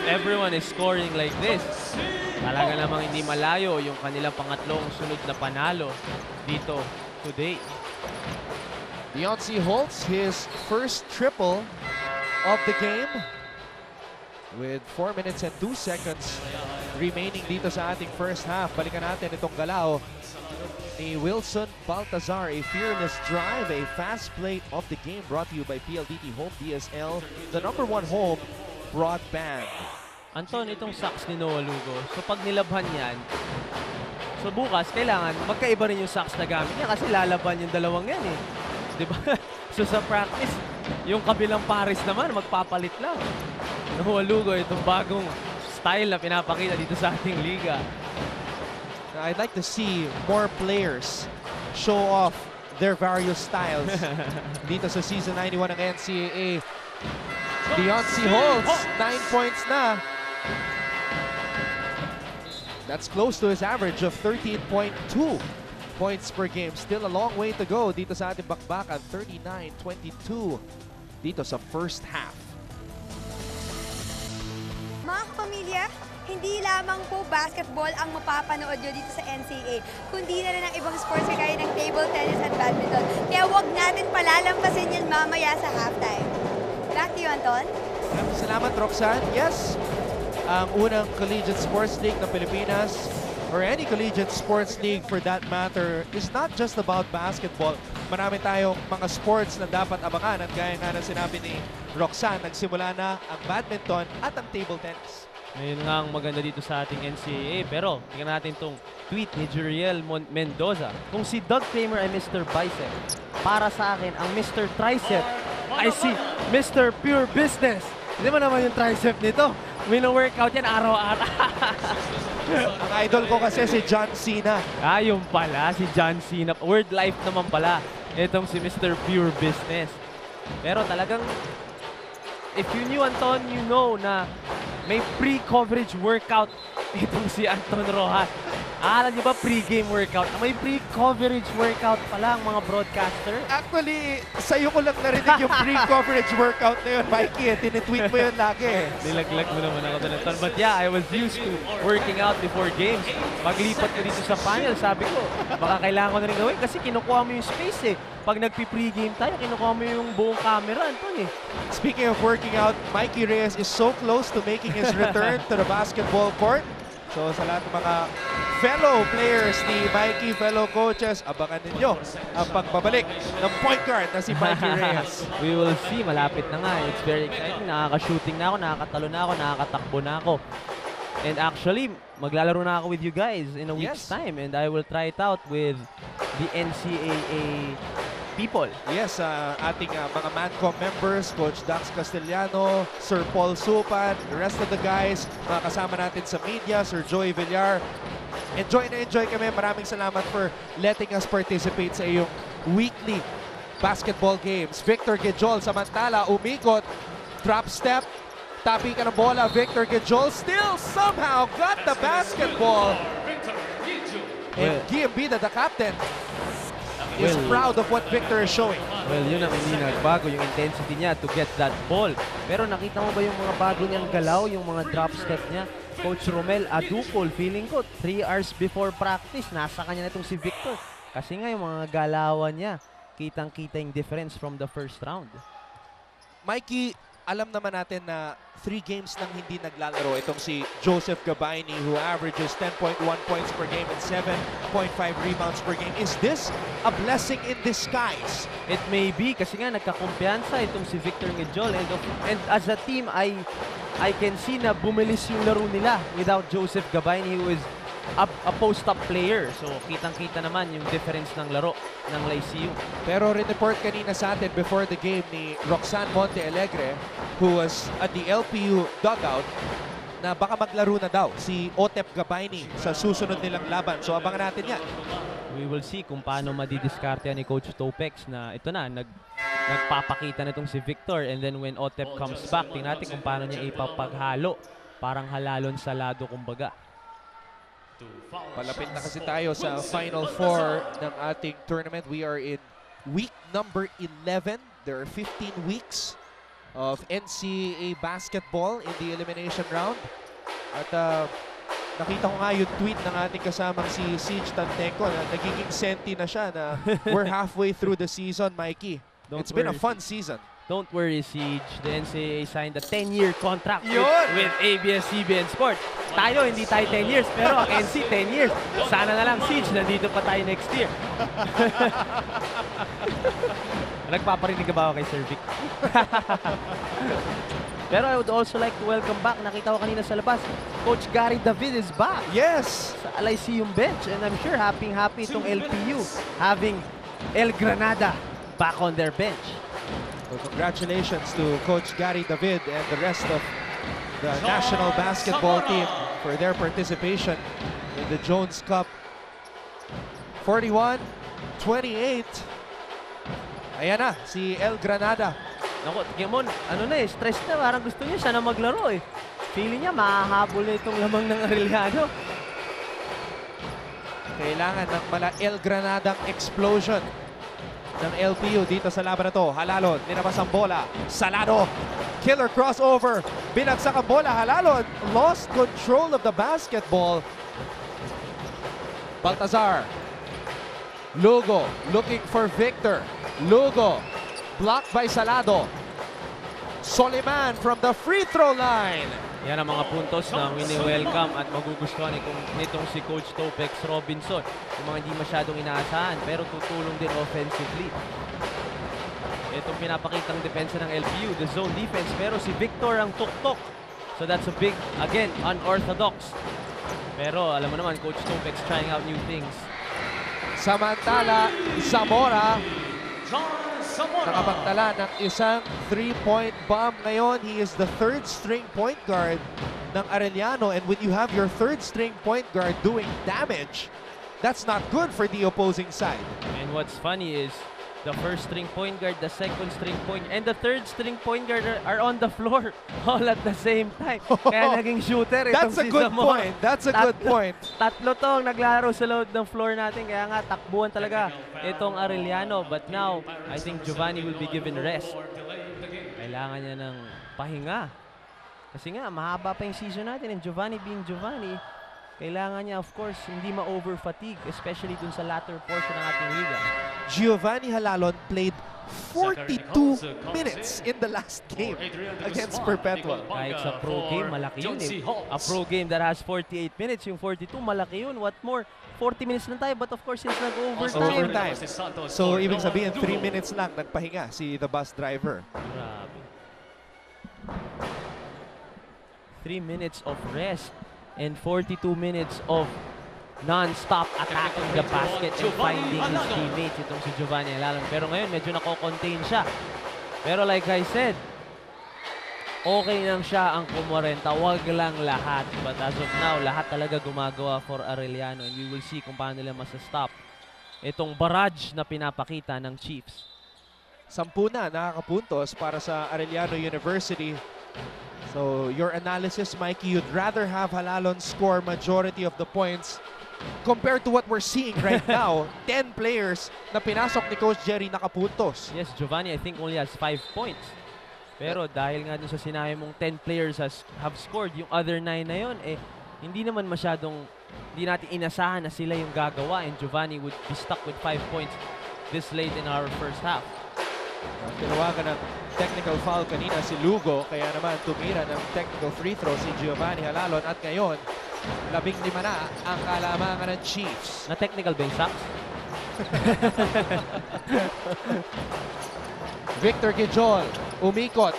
everyone is scoring like this, talaga namang hindi malayo yung kanilang pangatlong sunod na panalo dito today. Deontay holds his first triple of the game with 4 minutes and 2 seconds remaining dito sa ating first half. Balikan natin itong galaw ni Wilson Baltazar. A fearless drive, a fast play of the game brought to you by PLDT Home DSL, the #1 home broadband. Anton, itong socks ni Noah Lugo, so pag nilabhan yan, so bukas kailangan magkaiba rin yung socks na gamit niya kasi lalaban yung dalawang yan eh. Diba? So sa practice, yung kabilang pares naman magpapalit lang. Noah Lugo, itong bagong style na pinapakita dito sa ating liga. I'd like to see more players show off their various styles dito sa Season 91 ng NCAA. Deontay holds 9 points na. That's close to his average of 13.2 points per game. Still a long way to go dito sa ating bakbakan. 39-22 dito sa first half. Mga kapamilya, hindi lamang po basketball ang mapapanood nyo dito sa NCAA, kundi na rin ang ibang sports kagaya ng table tennis at badminton. Kaya huwag natin palalampasin yan mamaya sa halftime. Back to you, Anton. Maraming salamat, Roxanne. Yes, ang unang collegiate sports league ng Pilipinas, or any collegiate sports league for that matter, is not just about basketball. Marami tayong mga sports na dapat abangan at gaya nga na sinabi ni Roxanne, nagsimula na ang badminton at ang table tennis. Ngayon nga ang maganda dito sa ating NCAA. Pero tingnan natin itong tweet ni Juriel Mendoza. Kung si Doug Kramer ay Mr. Bicep, para sa akin ang Mr. Tricep ay si Mr. Pure Business. Hindi mo naman yung tricep nito. Wino-workout yan araw-araw. Ang idol ko kasi si John Cena. Yung pala, si John Cena. Word life naman pala. Itong si Mr. Pure Business. Pero talagang, if you knew Anton, you know na may pre-coverage workout itong si Anton Rojas. Alam niyo ba pre-game workout? May pre-coverage workout pala ang mga broadcaster. Actually, sa'yo ko lang narinig yung pre-coverage workout na yun, Mikey. Tinitweet mo yun lagi. Nilaglag mo naman ako doon, Anton. But yeah, I was used to working out before games. Paglipat ko dito sa panel, sabi ko, baka kailangan ko na rin gawin kasi kinukuha mo yung space eh. Pag nagpi-pre-game tayo, kinukuha mo yung buong camera, Anton eh. Speaking of working out, Mikey Reyes is so close to making his return to the basketball court. So sa lahat ng mga fellow players ni Mikey, fellow coaches, abangan ninyo ang pagbabalik ng point guard na si Mikey Reyes. We will see. Malapit na nga. It's very exciting. Nakaka-shooting na ako, nakakatalo na ako, nakakatakbo na ako. And actually, maglalaro na ako with you guys in a week's time. And I will try it out with the NCAA people. Yes, ating mga MANCOM members, Coach Dax Castellano, Sir Paul Supan, the rest of the guys, mga kasama natin sa media, Sir Joey Villar. Enjoy na enjoy kami. Maraming salamat for letting us participate sa iyong weekly basketball games. Victor Gejol samantala, umikot, drop step, tapi ka ng bola. Victor Gejol still somehow got the basketball. And Giambida, the captain, is proud of what Victor is showing. Well, yun ang hindi nagbago, yung intensity niya to get that ball. Pero nakita mo ba yung mga bago niyang galaw, yung mga drop step niya? Coach Romel Adupol, feeling ko 3 hours before practice, nasa kanya na itong si Victor. Kasi nga yung mga galawan niya, kitang-kita yung difference from the first round. Mikey, alam naman natin na 3 games nang hindi naglalaro itong si Joseph Gabayni, who averages 10.1 points per game and 7.5 rebounds per game. Is this a blessing in disguise? It may be kasi nga nagkakumpiyansa itong si Victor Ngejol, and as a team I can see na bumilis yung laro nila without Joseph Gabayni, who is a post-up player. So kitang-kita naman yung difference ng laro ng Lyceum. Pero report kanina sa atin before the game ni Roxanne Monte Alegre, who was at the LPU dugout, na baka maglaro na daw si Otep Gabayni sa susunod nilang laban. So abangan natin yan. We will see kung paano madidiskarte ni Coach Topex na ito na, nagpapakita na itong si Victor. And then when Otep comes back, tingnan natin kung paano niya ipapaghalo. Parang halalon salado kumbaga. Palapit na kasi tayo sa Final Four ng ating tournament. We are in week number 11. There are 15 weeks of NCAA basketball in the elimination round. At nakita ko nga yung tweet ng ating kasamang si Siege Tantenko na nagiging senti na siya na we're halfway through the season, Mikey. It's been a fun season. Don't worry, Siege. The NCAA signed a 10-year contract Yun! with ABS-CBN Sport. Tayo, hindi tayo 10 years, pero ang NC 10 years. Sana na lang, Siege, nandito pa tayo next year. Nagpaparinig ka ba ako kay Sir Vic? Pero I would also like to welcome back. Nakita ko kanina sa labas, Coach Gary David is back. Yes! Sa Lyceum bench. And I'm sure happy itong LPU having El Granada back on their bench. So congratulations to Coach Gary David and the rest of the national basketball team for their participation in the Jones Cup. 41-28. Ayan na, si El Granada. Naku, tingnan mo, ano na stress na. Parang gusto niya siya na maglaro eh. Feeling niya, mahahabol na itong lamang ng Arellano. Kailangan ng mala El Granadang explosion ng LPU dito sa laban na to. Halalon, ninabas ang bola. Salado, killer crossover. Binagsak ang bola. Halalon lost control of the basketball. Baltazar. Lugo looking for Victor. Lugo blocked by Salado. Soliman from the free throw line. Yan ang mga puntos na wini-welcome at magugustuhan nitong si Coach Topex Robinson. Yung mga hindi masyadong inaasahan pero tutulong din offensively. Itong pinapakitang depensa ng LPU, the zone defense, pero si Victor ang tuktok. So that's a big, again, unorthodox. Pero alam mo naman, Coach Topex trying out new things. Samantala, Zamora nakapagtala ng isang 3-point bomb ngayon. He is the third string point guard ng Arellano, and when you have your third string point guard doing damage, that's not good for the opposing side. And what's funny is the first string point guard, the second string point, and the third string point guard are on the floor all at the same time. Kaya naging shooter itong That's a si good Zamora. point. That's a good point. Tatlo tong naglaro sa load ng floor natin. Kaya nga, takbuhan talaga itong Arellano. But now, I think Giovanni will be given rest. Kailangan niya ng pahinga. Kasi nga, mahaba pa yung season natin. And Giovanni being Giovanni, kailangan niya, of course, hindi ma-over-fatigue, especially dun sa latter portion ng ating liga. Giovanni Halalon played 42 minutes in the last game against Perpetual. Kahit sa pro game, malaki yun eh. A pro game that has 48 minutes, yung 42, malaki yun. What more? 40 minutes lang tayo, but of course, it's Overtime. So, ibig sabihin, 3 minutes lang nagpahinga si the bus driver. Grabe. 3 minutes of rest and 42 minutes of non-stop attacking the basket and finding his teammates, itong si Giovanni Halalon. Pero ngayon, medyo nako-contain siya. Pero like I said, okay lang siya ang kumorenta, wag lang lahat. But as of now, lahat talaga gumagawa for Arellano, and we will see kung paano nila masa-stop itong barrage na pinapakita ng Chiefs. 10 na nakakapuntos para sa Arellano University. So, your analysis, Mikey, you'd rather have Halalon score majority of the points compared to what we're seeing right now. 10 players na pinasok ni Coach Jerry nakapuntos. Yes, Giovanni, I think only has 5 points. Pero dahil nga dun sa sinabi mong 10 players have scored, yung other 9 na yun, eh, hindi naman masyadong, hindi natin inasahan na sila yung gagawa, and Giovanni would be stuck with 5 points this late in our first half. Tinawagan ng technical foul kanina si Lugo, kaya naman tumira ng technical free throw si Giovanni Halalon, at ngayon 15 na ang kalamangan ng Chiefs. Na technical ba yung socks? Victor Gijol umikot.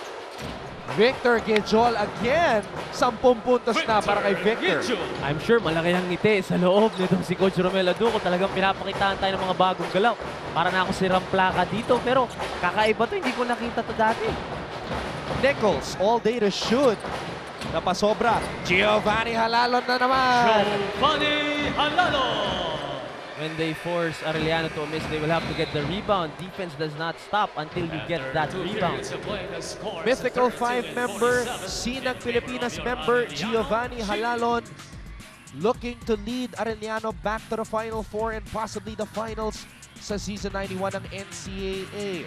Victor Gijol again. 10 puntos na para kay Victor. I'm sure malaki ang ngiti sa loob nitong si Coach Romel Aduco. Talagang pinapakitaan tayo ng mga bagong galaw. Para na ako si Ramplaka dito, pero kakaiba to, hindi ko nakita to dati. Nichols all day to shoot. Napasobra. Giovanni Halalon na naman. Giovanni Halalon. when they force Arellano to miss, they will have to get the rebound. Defense does not stop until you get that rebound. Mythical 5 member, Sinag Pilipinas member, Giovanni Halalon, looking to lead Arellano back to the Final Four and possibly the finals sa Season 91 ng NCAA.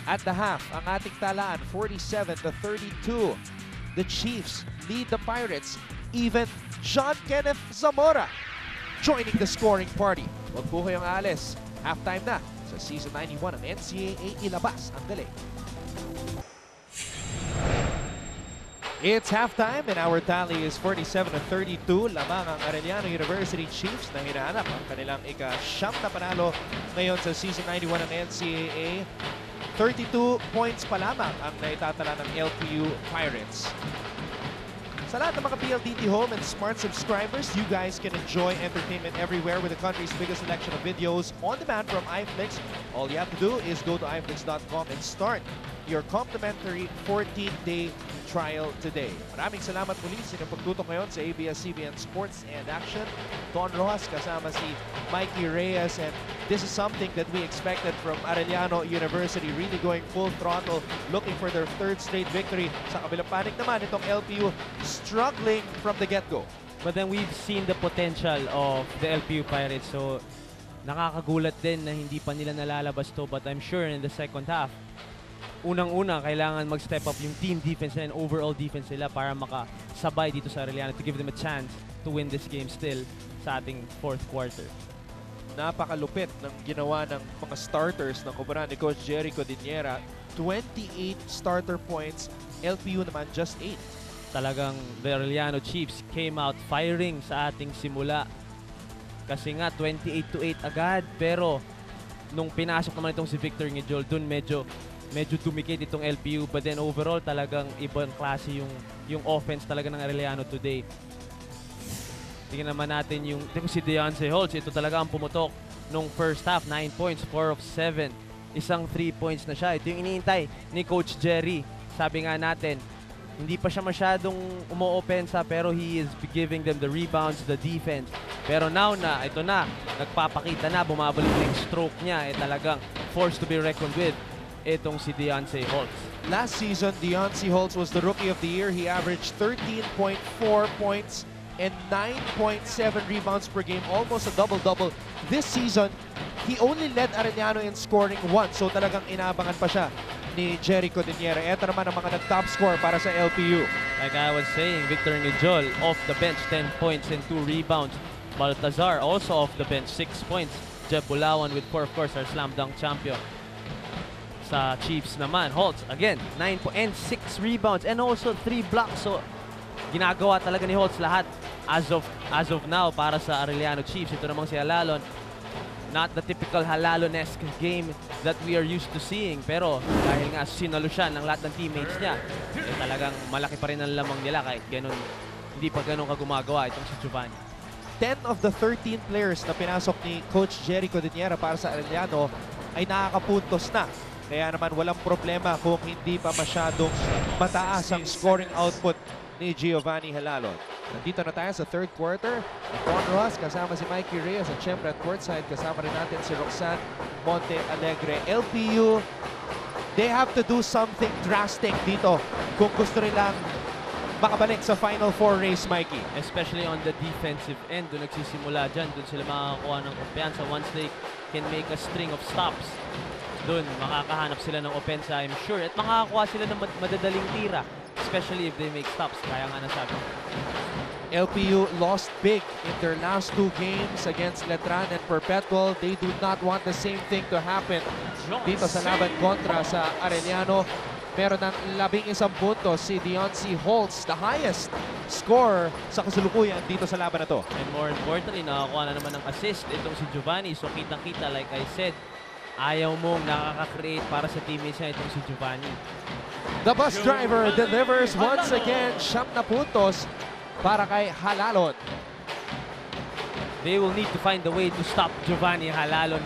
At the half, ang ating talaan, 47-32. The Chiefs lead the Pirates. Even John Kenneth Zamora joining the scoring party. Huwag po kayong alis. Halftime na sa Season 91 ng NCAA. Ilabas ang galing. It's halftime and our tally is 47-32. Lamang ang Arellano University Chiefs na hinahanap ang kanilang ika-siyam na panalo ngayon sa Season 91 ng NCAA. 32 points pa lamang ang naitatala ng LPU Pirates. Sa lahat ng mga PLDT Home and Smart subscribers, you guys can enjoy entertainment everywhere with the country's biggest selection of videos on demand from iFlix. All you have to do is go to iflix.com and start your complimentary 14-day trial today. Maraming salamat muli sa inyong pagtutok ngayon sa ABS-CBN Sports and Action. Don Rojas kasama si Mikey Reyes, and this is something that we expected from Arellano University, really going full throttle, looking for their third straight victory. Sa kabilang panig naman, itong LPU struggling from the get-go. But then we've seen the potential of the LPU Pirates, so nakakagulat din na hindi pa nila nalalabas to, but I'm sure in the second half, unang-una, kailangan mag-step up yung team defense and overall defense nila para makasabay dito sa Arellano to give them a chance to win this game still sa ating fourth quarter. Napakalupit ng ginawa ng mga starters ng kumparan ni Coach Jerry Codiniera. 28 starter points, LPU naman just 8. Talagang the Arellano Chiefs came out firing sa ating simula. Kasi nga 28-8 agad, pero nung pinasok naman itong si Victor Ngejol, dun medyo dumikit itong LPU, but then overall talagang ibang klase yung offense talaga ng Arellano today. Tingnan naman natin yung si Deontay Holtz, ito talaga ang pumutok nung first half, 9 points, 4 of 7. Isang 3 points na siya. Ito yung iniintay ni Coach Jerry. Sabi nga natin, hindi pa siya masyadong umo-opensa pero he is giving them the rebounds, the defense. Pero now na, ito na, nagpapakita na, bumabalik na yung stroke niya, talagang forced to be reckoned with. Itong si Deontay Holtz. Last season, Deontay Holtz was the Rookie of the Year. He averaged 13.4 points and 9.7 rebounds per game, almost a double-double. This season, he only led Arellano in scoring once, so talagang inabangan pa siya ni Jerry Codiniera. Ito naman ang mga nag-top score para sa LPU. Like I was saying, Victor Ngejol off the bench, 10 points and 2 rebounds. Baltazar also off the bench, 6 points. Jeb Bulawan with 4, of course, our slam dunk champion. Sa Chiefs naman, Holtz, again, 9 and 6 rebounds and also 3 blocks. So, ginagawa talaga ni Holtz lahat as of now para sa Arellano Chiefs. Ito namang si Halalon, not the typical Halalon-esque game that we are used to seeing. Pero dahil nga sinalo siya ng lahat ng teammates niya, talagang malaki pa rin ang lamang nila kahit ganun, hindi pa ganun ka gumagawa itong si Giovanni. 10 of the 13 players na pinasok ni Coach Jerry Codiniera para sa Arellano ay nakakapuntos na. Kaya naman walang problema kung hindi pa masyadong mataas ang scoring output ni Giovanni Halalon. Nandito na tayo sa third quarter. Don Rojas kasama si Mikey Reyes at syempre at courtside kasama rin natin si Roxanne Monte Alegre. LPU, they have to do something drastic dito kung gusto nilang makabalik sa Final Four race, Mikey. Especially on the defensive end, doon nagsisimula dyan. Doon sila makakakuha ng kumpiyansa once they can make a string of stops. Doon makakahanap sila ng offense, I'm sure. At makakakuha sila ng madadaling tira, especially if they make stops. Kaya nga nasabi. LPU lost big in their last 2 games against Letran and Perpetual. They do not want the same thing to happen dito sa laban kontra sa Arellano. Meron ng 11 puntos si Deontay Holtz, the highest scorer sa kasulukuyan dito sa laban na to. And more importantly, nakakuha na naman ng assist itong si Giovanni. So kitang-kita, like I said, ayaw mong nakaka-create para sa teammates niya itong si Giovanni. The bus driver delivers once again 9 puntos para kay Halalon. They will need to find a way to stop Giovanni Halalon.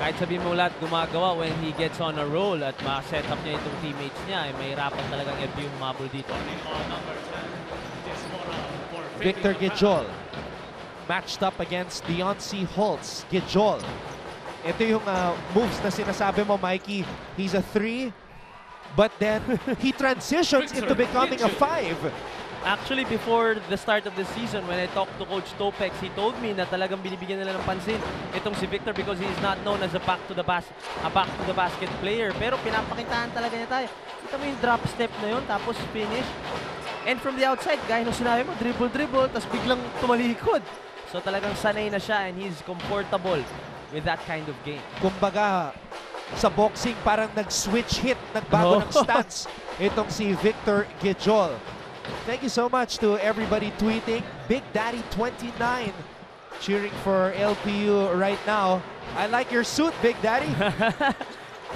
Kahit sabihin mo lahat gumagawa when he gets on a roll at ma-set up niya itong teammates niya, ay mahirapan talagang LPU humabol dito. Victor Ngejol matched up against Deontay Holtz, Gijol. Ito yung moves na sinasabi mo, Mikey. He's a 3, but then he transitions into becoming a 5. Actually, before the start of the season, when I talked to Coach Topex, he told me na talagang binibigyan nila ng pansin itong si Victor because he is not known as a back to the basket player. Pero pinapakitaan talaga niya tayo. Kita mo yung drop step na yun, tapos finish. And from the outside, gaya nung sinabi mo, dribble, tapos biglang tumalikod. So talagang sanay na siya and he's comfortable with that kind of game. Kumbaga, sa boxing parang nag-switch hit, nagbago ng stance itong si Victor Gijol. Thank you so much to everybody tweeting. Big Daddy 29 cheering for LPU right now. I like your suit, Big Daddy.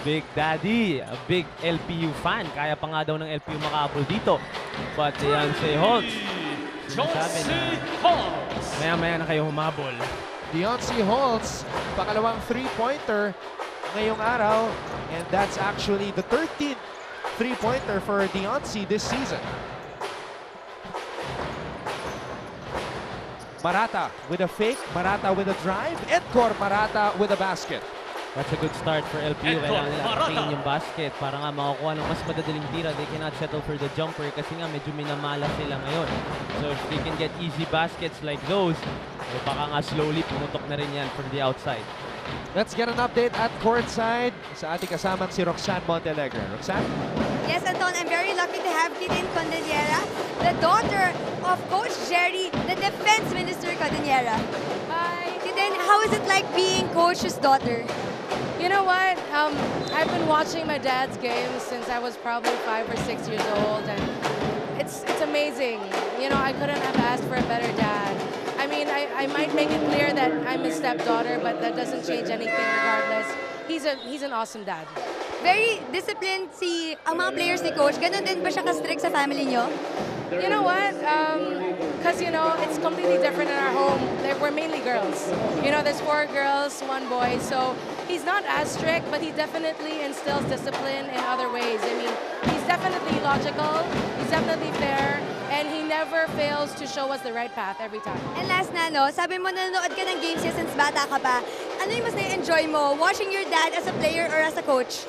Big Daddy, a big LPU fan. Kaya pa nga daw ng LPU makahabol dito. But Deontay Holtz, sinasabi na maya-maya na kayo humabol. Deontay Holtz, pangalawang 3-pointer ngayong araw. And that's actually the 13th 3-pointer for Deontay this season. Marata with a fake, Marata with a drive, Edgar Marata with a basket. That's a good start for LPU. Kailangan nila atakin yung basket para nga makakuha ng mas madadaling tira. They cannot settle for the jumper kasi nga medyo minamala sila ngayon. So if they can get easy baskets like those, eh, baka nga slowly pumutok na rin yan from the outside. Let's get an update at courtside sa ating kasamang si Roxanne Montealegre. Roxanne? Yes, Anton, I'm very lucky to have Kidin Condellera, the daughter of Coach Jerry, the Defense Minister Condellera. Hi. Kidin, how is it like being Coach's daughter? You know what? I've been watching my dad's games since I was probably 5 or 6 years old, and it's amazing. You know, I couldn't have asked for a better dad. I mean, I might make it clear that I'm his stepdaughter, but that doesn't change anything regardless. He's an awesome dad. Very disciplined ang mga players ni Coach. Ganon din ba siya ka-strict sa family nyo? You know what? Because, you know, it's completely different in our home. We're mainly girls. You know, there's 4 girls, 1 boy. So he's not as strict, but he definitely instills discipline in other ways. I mean, he's definitely logical, he's definitely fair, and he never fails to show us the right path every time. And last na, no, sabi mo nanonood ka ng games niya since bata ka pa. Ano yung mas na-enjoy mo? Watching your dad as a player or as a coach?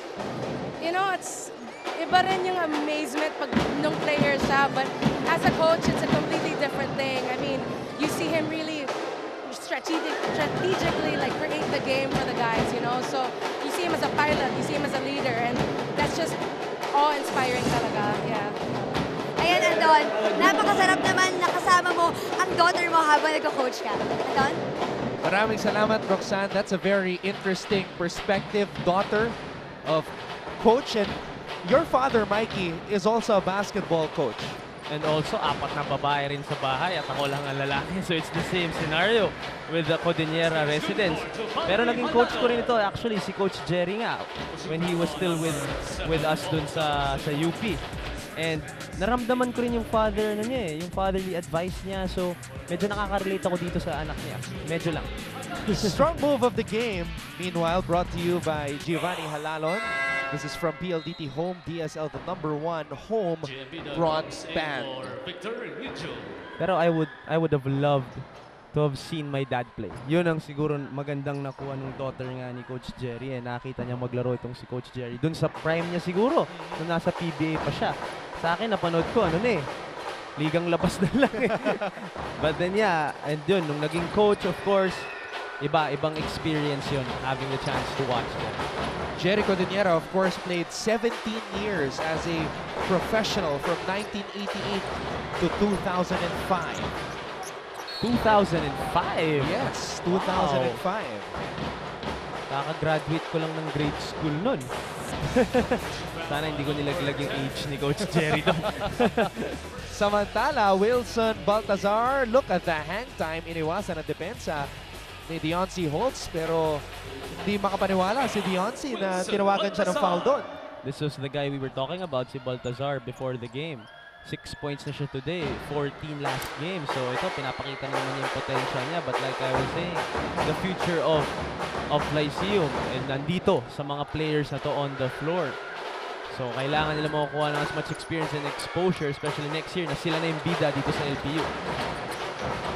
You know, it's iba rin yung amazement pag nung player siya, but as a coach, it's a completely different thing. I mean, you see him really strategically like create the game for the guys, you know? So you see him as a pilot, you see him as a leader, and that's just awe-inspiring talaga, yeah. Ayan, Anton, napakasarap naman nakasama mo ang daughter mo habang nagko-coach ka. Anton? Maraming salamat, Roxanne. That's a very interesting perspective. Daughter of coach, and your father, Mikey, is also a basketball coach. And also, 4 na babae rin sa bahay at ako lang ang lalaki. So it's the same scenario with the Codinera residents. Pero naging coach ko rin ito, actually, si Coach Jerry nga, when he was still with us dun sa UP. And naramdaman ko rin yung father na niya yung fatherly advice niya. So medyo nakaka-relate ako dito sa anak niya. Medyo lang. Strong move of the game, meanwhile, brought to you by Giovanni Halalon. This is from PLDT Home DSL, the #1 home broadband. Pero I would have loved to have seen my dad play. Yun ang siguro magandang nakuha ng daughter nga ni Coach Jerry. Nakita niya maglaro itong si Coach Jerry. Dun sa prime niya siguro, nung nasa PBA pa siya. Sa akin, napanood ko, ligang labas na lang But then yeah, and yun, nung naging coach, of course, ibang experience yun, having the chance to watch them. Jerry Codinera, of course, played 17 years as a professional from 1988 to 2005. 2005? Yes, 2005. Kaka-graduate ko lang ng grade school nun. Sana hindi ko nilaglag yung age ni Coach Jerry doon. Samantala, Wilson Baltazar, look at the hang time. Iniwasan ang depensa ni Deontay Holtz, pero hindi makapaniwala si Deontay na tinawagan siya ng foul doon. This was the guy we were talking about, si Baltazar, before the game. 6 points na siya today, 14 last game. So ito, pinapakita naman yung potential niya. But like I was saying, the future of Lyceum, and nandito sa mga players na to on the floor. So kailangan nila makukuha ng as much experience and exposure, especially next year na sila na yung bida dito sa LPU.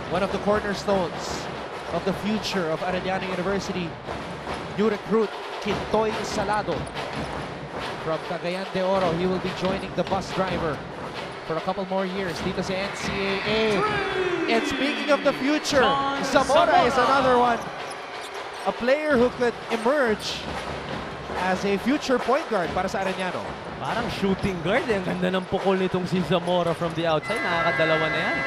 one of the cornerstones of the future of Arellano University. New recruit, Kintoy Salado from Cagayan de Oro. He will be joining the bus driver for a couple more years dito sa NCAA. And speaking of the future, Zamora is another one. A player who could emerge as a future point guard para sa Arellano. Parang shooting guard. Ang ganda ng pukol nitong si Zamora from the outside. Nakakadalawa na yan.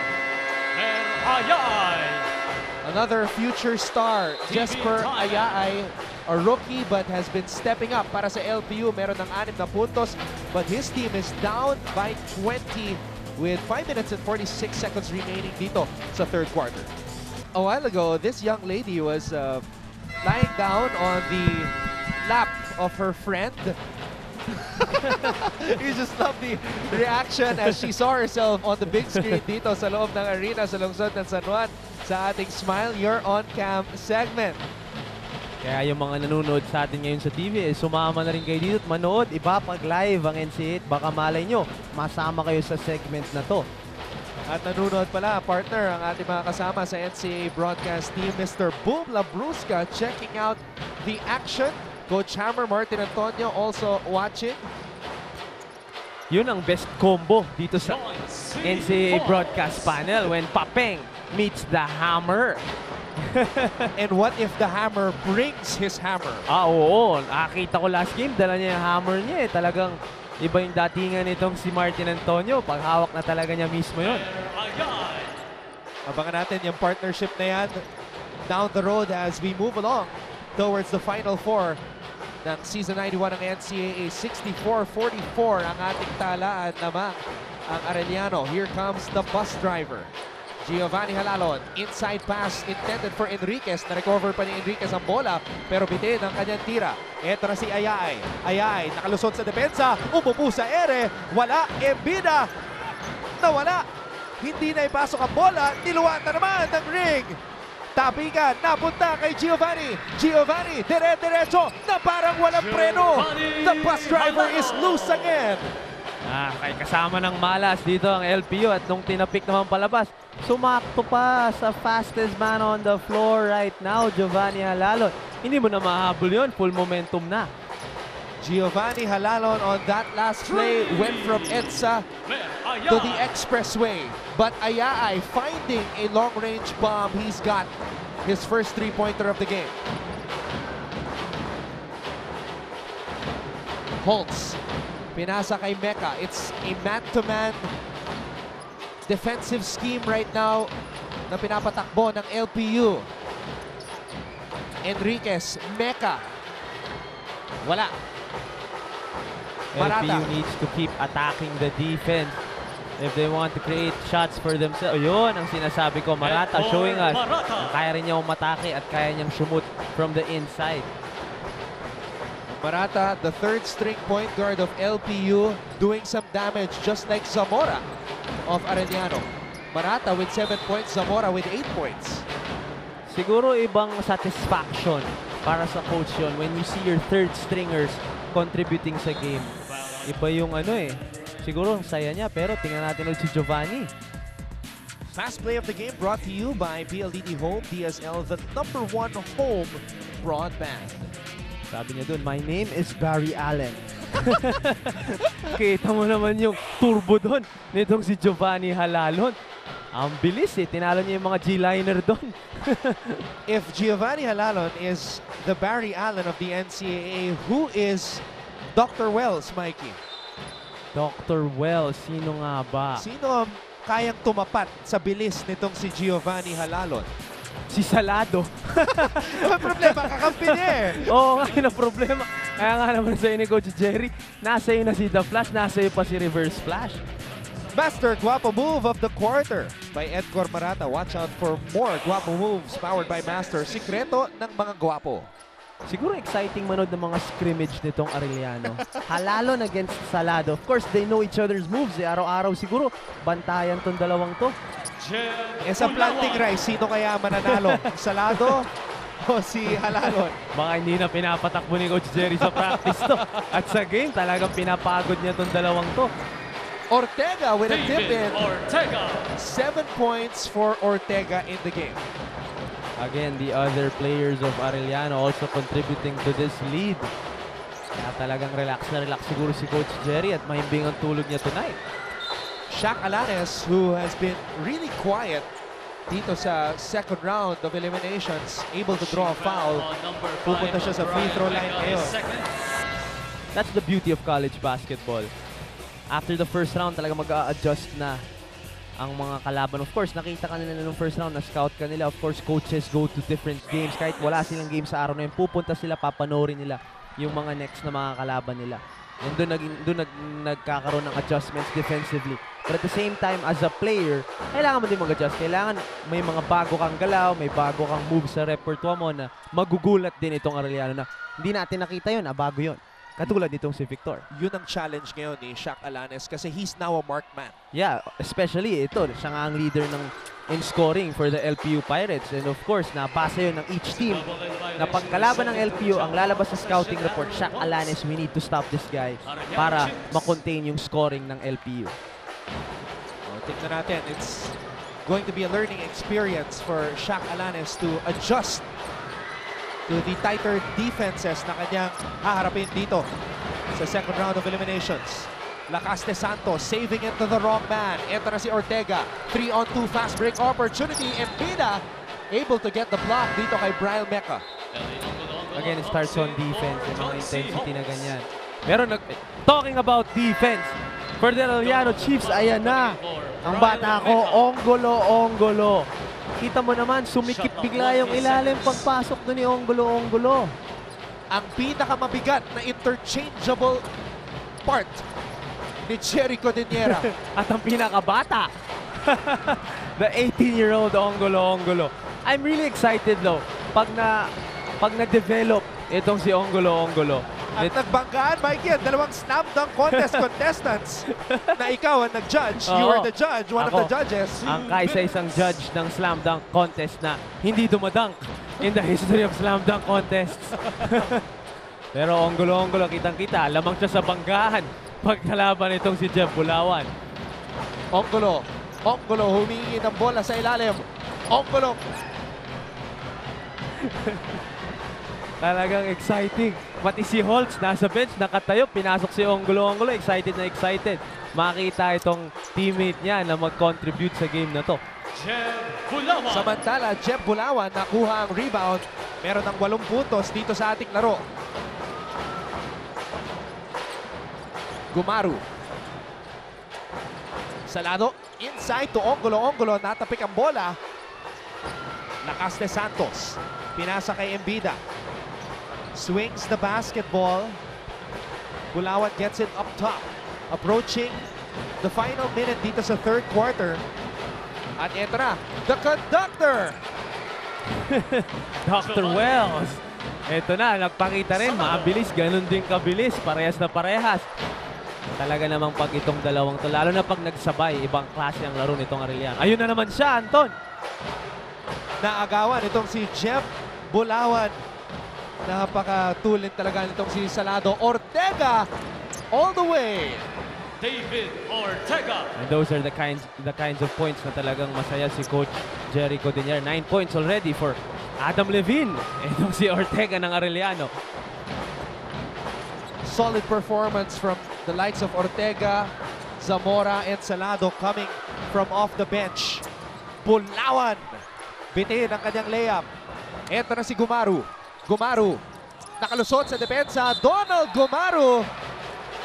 Another future star, Jesper Ayaay, a rookie but has been stepping up para sa LPU. Meron ng 6 na puntos, but his team is down by 20 with 5 minutes and 46 seconds remaining dito sa third quarter. A while ago, this young lady was lying down on the lap of her friend. You just love the reaction as she saw herself on the big screen dito sa loob ng arena sa lungsod ng San Juan sa ating Smile Your On Cam segment. Kaya yung mga nanonood sa atin ngayon sa TV, sumama na rin kayo dito at manood. Iba pag live ang NCAA, baka malay nyo, masama kayo sa segment na to. At nanonood pala, partner, ang ating mga kasama sa NCAA broadcast team, Mr. Boom Labrusca, checking out the action. Coach Hammer, Martin Antonio also watching. Yun ang best combo dito sa NCAA broadcast panel when Papeng meets the Hammer. And what if the Hammer brings his hammer? Oo. Nakita ko last game, dala niya yung hammer niya eh. Talagang iba yung datingan nitong si Martin Antonio. Paghawak na talaga niya mismo yun. Abangan natin yung partnership na yan down the road as we move along towards the Final Four ng Season 91 ng NCAA. 64-44 ang ating talaan naman ang Arellano. Here comes the bus driver. Giovanni Halalon, inside pass intended for Enriquez. Na-recover pa ni Enriquez ang bola, pero bitin ang kanyang tira. Ito na si Ayaay. Ayaay, nakalusot sa depensa, umupo sa ere, wala, Embida, nawala. Hindi na ipasok ang bola, niluwatan naman ng ring. Tapikan, napunta kay Giovanni. Giovanni, dire-diretso, na parang walang preno. The bus driver is loose again. Kay kasama ng malas dito ang LPU at nung tinapik naman palabas, sumakto pa sa fastest man on the floor right now, Giovanni Halalon. Hindi mo na mahabol yun, full momentum na. Giovanni Halalon on that last play went from EDSA to the expressway. But Ayaay finding a long-range bomb. He's got his first three-pointer of the game. Holtz, pinasa kay Mecca. It's a man-to-man defensive scheme right now na pinapatakbo ng LPU. Enriquez, Mecca. Wala. Marata. LPU needs to keep attacking the defense if they want to create shots for themselves. Yun ang sinasabi ko, Marata showing us na kaya rin niya umatake at kaya niyang shoot from the inside. Marata, the third string point guard of LPU, doing some damage just like Zamora of Arellano. Marata with 7 points, Zamora with 8 points. Siguro ibang satisfaction para sa coach yun when you see your third stringers contributing sa game. Iba yung siguro saya niya, pero tingnan natin ulit si Giovanni. Fast play of the game brought to you by PLDT Home DSL, the #1 home broadband. Sabi niya doon, my name is Barry Allen. Kita mo naman yung turbo doon nitong si Giovanni Halalon. Ang bilis tinalo niya yung mga G-liner doon. If Giovanni Halalon is the Barry Allen of the NCAA, who is Dr. Wells, Mikey? Dr. Wells, sino nga ba? Sino ang kayang tumapat sa bilis nitong si Giovanni Halalon? Si Salado. May problema, kakampi niya eh. Oo nga, yun ang problema. Kaya nga naman sa'yo ni Coach Jerry, nasa iyo na si The Flash, nasa iyo pa si Reverse Flash. Master Guapo move of the quarter by Edgar Marata. Watch out for more Guapo moves powered by Master. Sikreto ng mga Guapo. Siguro exciting manood ng mga scrimmage nitong Arellano. Halalon against Salado. Of course, they know each other's moves. Araw-araw siguro, bantayan tong dalawang to. Sa planting rice, sino kaya mananalo? Salado o si Halalon? Baka hindi na pinapatakbo ni Coach Jerry sa practice to. At sa game, talagang pinapagod niya tong dalawang to. Ortega with a tip in. Ortega. 7 points for Ortega in the game. Again, the other players of Arellano also contributing to this lead. Kaya talagang relax na relax siguro si Coach Jerry at mahimbing ang tulog niya tonight. Shaq Alanes, who has been really quiet dito sa second round of eliminations, able to draw a foul. Pupunta siya sa free throw line ngayon. That's the beauty of college basketball. After the first round, talaga mag-a-adjust na ang mga kalaban. Of course, nakita ka nila nung first round, na-scout ka nila. Of course, coaches go to different games. Kahit wala silang game sa araw na yun, pupunta sila, papanoorin nila yung mga next na mga kalaban nila. And doon nagkakaroon ng adjustments defensively. But at the same time, as a player, kailangan mo din mag-adjust. Kailangan may mga bago kang galaw, may bago kang moves sa repertoire mo na magugulat din itong Arellano na hindi natin nakita yun, bago yun. Katulad nitong si Victor. Yun ang challenge ngayon ni Shaq Alanes kasi he's now a marked man. Yeah, especially ito, siya nga ang leader in scoring for the LPU Pirates. And of course, nabasa yun ng each team na pagkalaban ng LPU, ang lalabas sa scouting report, Shaq Alanes, we need to stop this guy para makontain yung scoring ng LPU. Tignan natin, it's going to be a learning experience for Shaq Alanes to adjust to the tighter defenses na kanyang haharapin dito sa second round of eliminations. Lakas de Santos saving it to the wrong man. Ito na si Ortega. 3-on-2 fast break opportunity. Empida able to get the block dito kay Brian Mecca. Again, it starts on defense. Yung mga intensity na ganyan. Pero talking about defense, for the Arellano Chiefs, ayan na. Ang bata ko, Ongolo. Kita mo naman, sumikip bigla yung ilalim pagpasok doon ni Ongolo. Ang pinakamabigat na interchangeable part ni Jerry Codiniera. At ang pinakabata, the 18-year-old Ongolo. I'm really excited though, pag na-develop itong si Ongolo. At nagbanggaan, Mikey, ang dalawang slam dunk contest contestants na ikaw ang nag-judge. You were the judge, one of the judges. Ang kaisa-isang judge ng slam dunk contest na hindi dumadunk in the history of slam dunk contests. Pero Ongolo, kitang-kita, lamang siya sa banggaan pagkalaban itong si Jeff Bulawan. Ongolo humingi ng bola sa ilalim. Ongolo. Talagang exciting. Pati si Holtz nasa bench, nakatayo, pinasok si Ongolo. Excited na excited. Makita itong teammate niya na mag-contribute sa game na to. Samantala, Jeff Bulawan nakuha ang rebound. Meron ng 8 puntos dito sa ating laro. Gumaru. Salado, inside to Ongolo. Natapik ang bola. Lakas de Santos. Pinasa kay Empida. Swings the basketball. Bulawan gets it up top. Approaching the final minute dito sa third quarter. At eto na, the conductor! Dr. Wells. Eto na, nagpakita rin. Mabilis, ganun din kabilis. Parehas na parehas. Talaga namang pag itong dalawang to, lalo na pag nagsabay, ibang klase ang laro nitong Arellano. Ayun na naman siya, Anton. Naagawan itong si Jeff Bulawan. Napakatulin talaga nitong si Salado. Ortega all the way. David Ortega. And those are the kinds of points na talagang masaya si Coach Jerry Codiniera. 9 points already for Adam Levine. Itong si Ortega ng Arellano. Solid performance from the likes of Ortega, Zamora, and Salado coming from off the bench. Bulawan bitin ang kanyang layup. Ito na si Gumaru. Nakalusot sa depensa. Donald Gumaru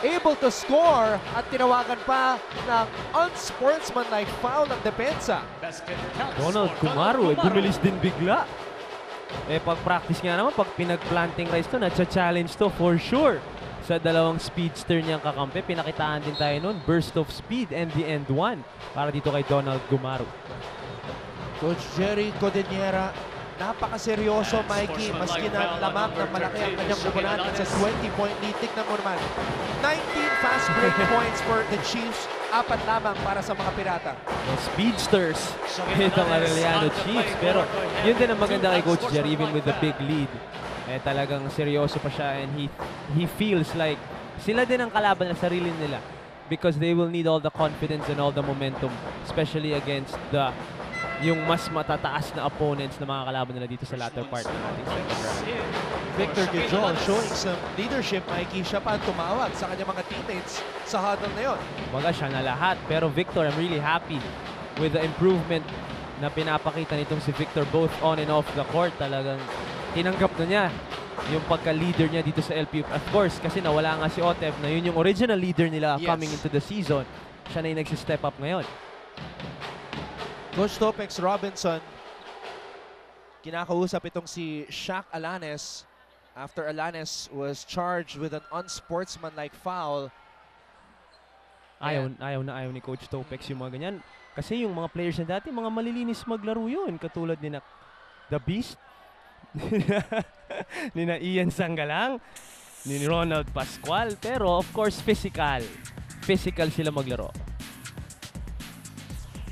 able to score at tinawagan pa ng unsportsmanlike foul ng depensa. Donald Gumaru, bumilis din bigla. Pag-practice nga naman, pag pinag-planting rice to, na-challenge to for sure. Sa dalawang speedster niyang kakampi, pinakitaan din tayo nun. Burst of speed and the end one para dito kay Donald Gumaru. Coach Jerry Codiniera, napakaseryoso, Mikey. Maski na lamang ng malaki ang kanyang kukunan sa 20-point lead. Tignan mo naman, 19 fast break points for the Chiefs. 4 lamang para sa mga Pirata. Speedsters itong Arellano Chiefs. Pero yun din ang maganda kay Coach Jerry, even with the big lead. Talagang seryoso pa siya and he feels like sila din ang kalaban ng sarili nila. because they will need all the confidence and all the momentum, especially against yung mas matataas na opponents na mga kalaban nila dito sa latter part ng ating second round. Victor Gijol showing some leadership, Mikey. Siya pa ang tumawag sa kanyang mga teammates sa huddle na yun. Baga siya na lahat. Pero Victor, I'm really happy with the improvement na pinapakita nitong si Victor both on and off the court. Talagang tinanggap na niya yung pagka-leader niya dito sa LPU. Of course, kasi nawala nga si Otef na yun yung original leader nila coming into the season. Siya na yung nagsi-step up ngayon. Coach Topex Robinson, kinakausap itong si Shaq Alanes after Alanes was charged with an unsportsmanlike foul. Ayaw ni Coach Topex yung mga ganyan. Kasi yung mga players na dati, mga malilinis maglaro yun. Katulad ni na The Beast, ni na Ian Sangalang, ni Ronald Pascual. Pero of course, physical. Physical sila maglaro.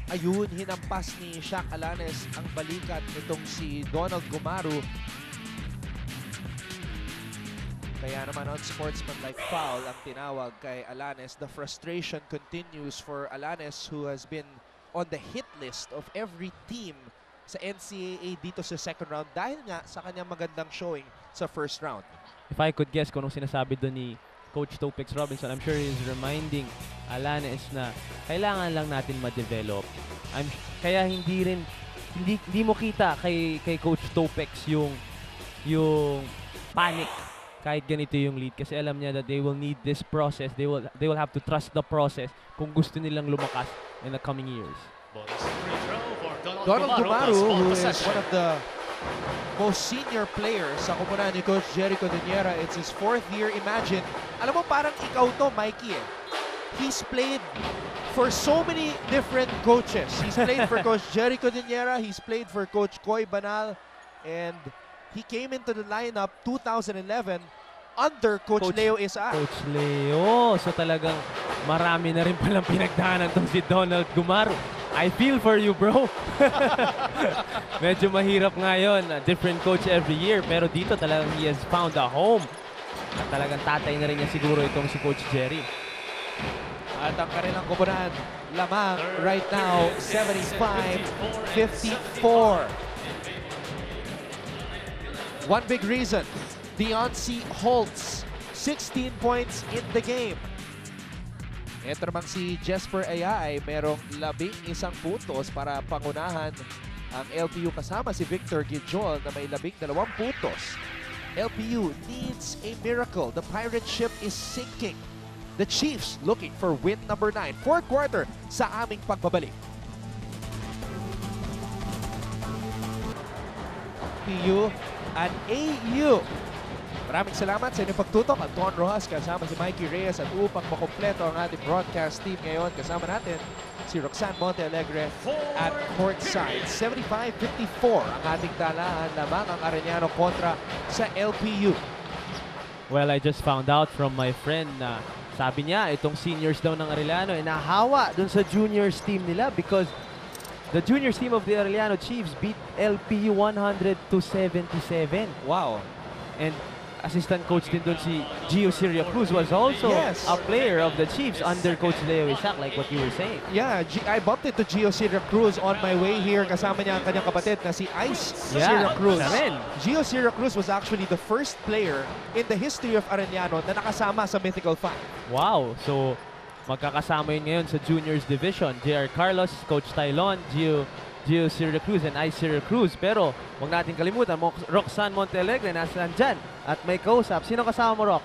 Ayun, hinampas ni Shaq Alanes ang balikat nitong si Donald Gumaru. Kaya naman unsportsmanlike foul ang tinawag kay Alanes. The frustration continues for Alanes, who has been on the hit list of every team sa NCAA dito sa second round dahil nga sa kanyang magandang showing sa first round. If I could guess kung anong sinasabi doon ni Coach Topex Robinson, I'm sure he's reminding Alanes na kailangan lang natin ma-develop. Kaya hindi mo kita kay Coach Topex yung panic kahit ganito yung lead, kasi alam niya that they will need this process. They will have to trust the process kung gusto nilang lumakas in the coming years. Donald Gumaru, who is one of the most senior players sa kupunan ni Coach Jericho Diniera. It's his 4th year. Imagine, alam mo parang ikaw to, Mikey eh. He's played for so many different coaches. He's played for Coach Jericho Diniera, he's played for Coach Koy Banal, and he came into the lineup 2011 under Coach Leo Isaac. Coach Leo. So talagang marami na rin palang pinagdaanan tong si Donald Gumaru. I feel for you, bro. Medyo mahirap nga yun. A different coach every year. Pero dito talagang he has found a home. At talagang tatay na rin niya siguro itong si Coach Jerry. At ang kanilang kupunan, lamang right now, 75-54. One big reason, Deoncy Holtz, 16 points in the game. Ito namang si Jesper Aya ay merong 11 puntos para pangunahan ang LPU kasama si Victor Gijol na may 12 puntos. LPU needs a miracle. The pirate ship is sinking. The Chiefs looking for win number 9. Fourth quarter sa aming pagbabalik. LPU and AU. Maraming salamat sa inyong pagtutok. Anton Rojas kasama si Mikey Reyes, at upang makompleto ang ating broadcast team ngayon, kasama natin si Roxanne Montealegre at courtside. 75-54 ang ating dalahan, lamang ang Arellano kontra sa LPU. Well, I just found out from my friend na sabi niya itong seniors daw ng Arellano ay nahawa dun sa juniors team nila because the juniors team of the Arellano Chiefs beat LPU 100-77. Wow. And assistant coach din doon si Gio Siriacruz was also a player of the Chiefs under Coach Leo Isaac, like what you were saying. Yeah, I bumped into Gio Siriacruz on my way here. Kasama niya ang kanyang kapatid na si Ice Siriacruz. Gio Siriacruz was actually the first player in the history of Arellano na nakasama sa Mythical Five. Wow, so magkakasama yun ngayon sa juniors division. JR Carlos, Coach Tylon, Gio Siriacruz and Ice Siriacruz. Pero huwag natin kalimutan, Roxanne Montealegre nasa dyan at may kausap. Sino kasama mo, Rox?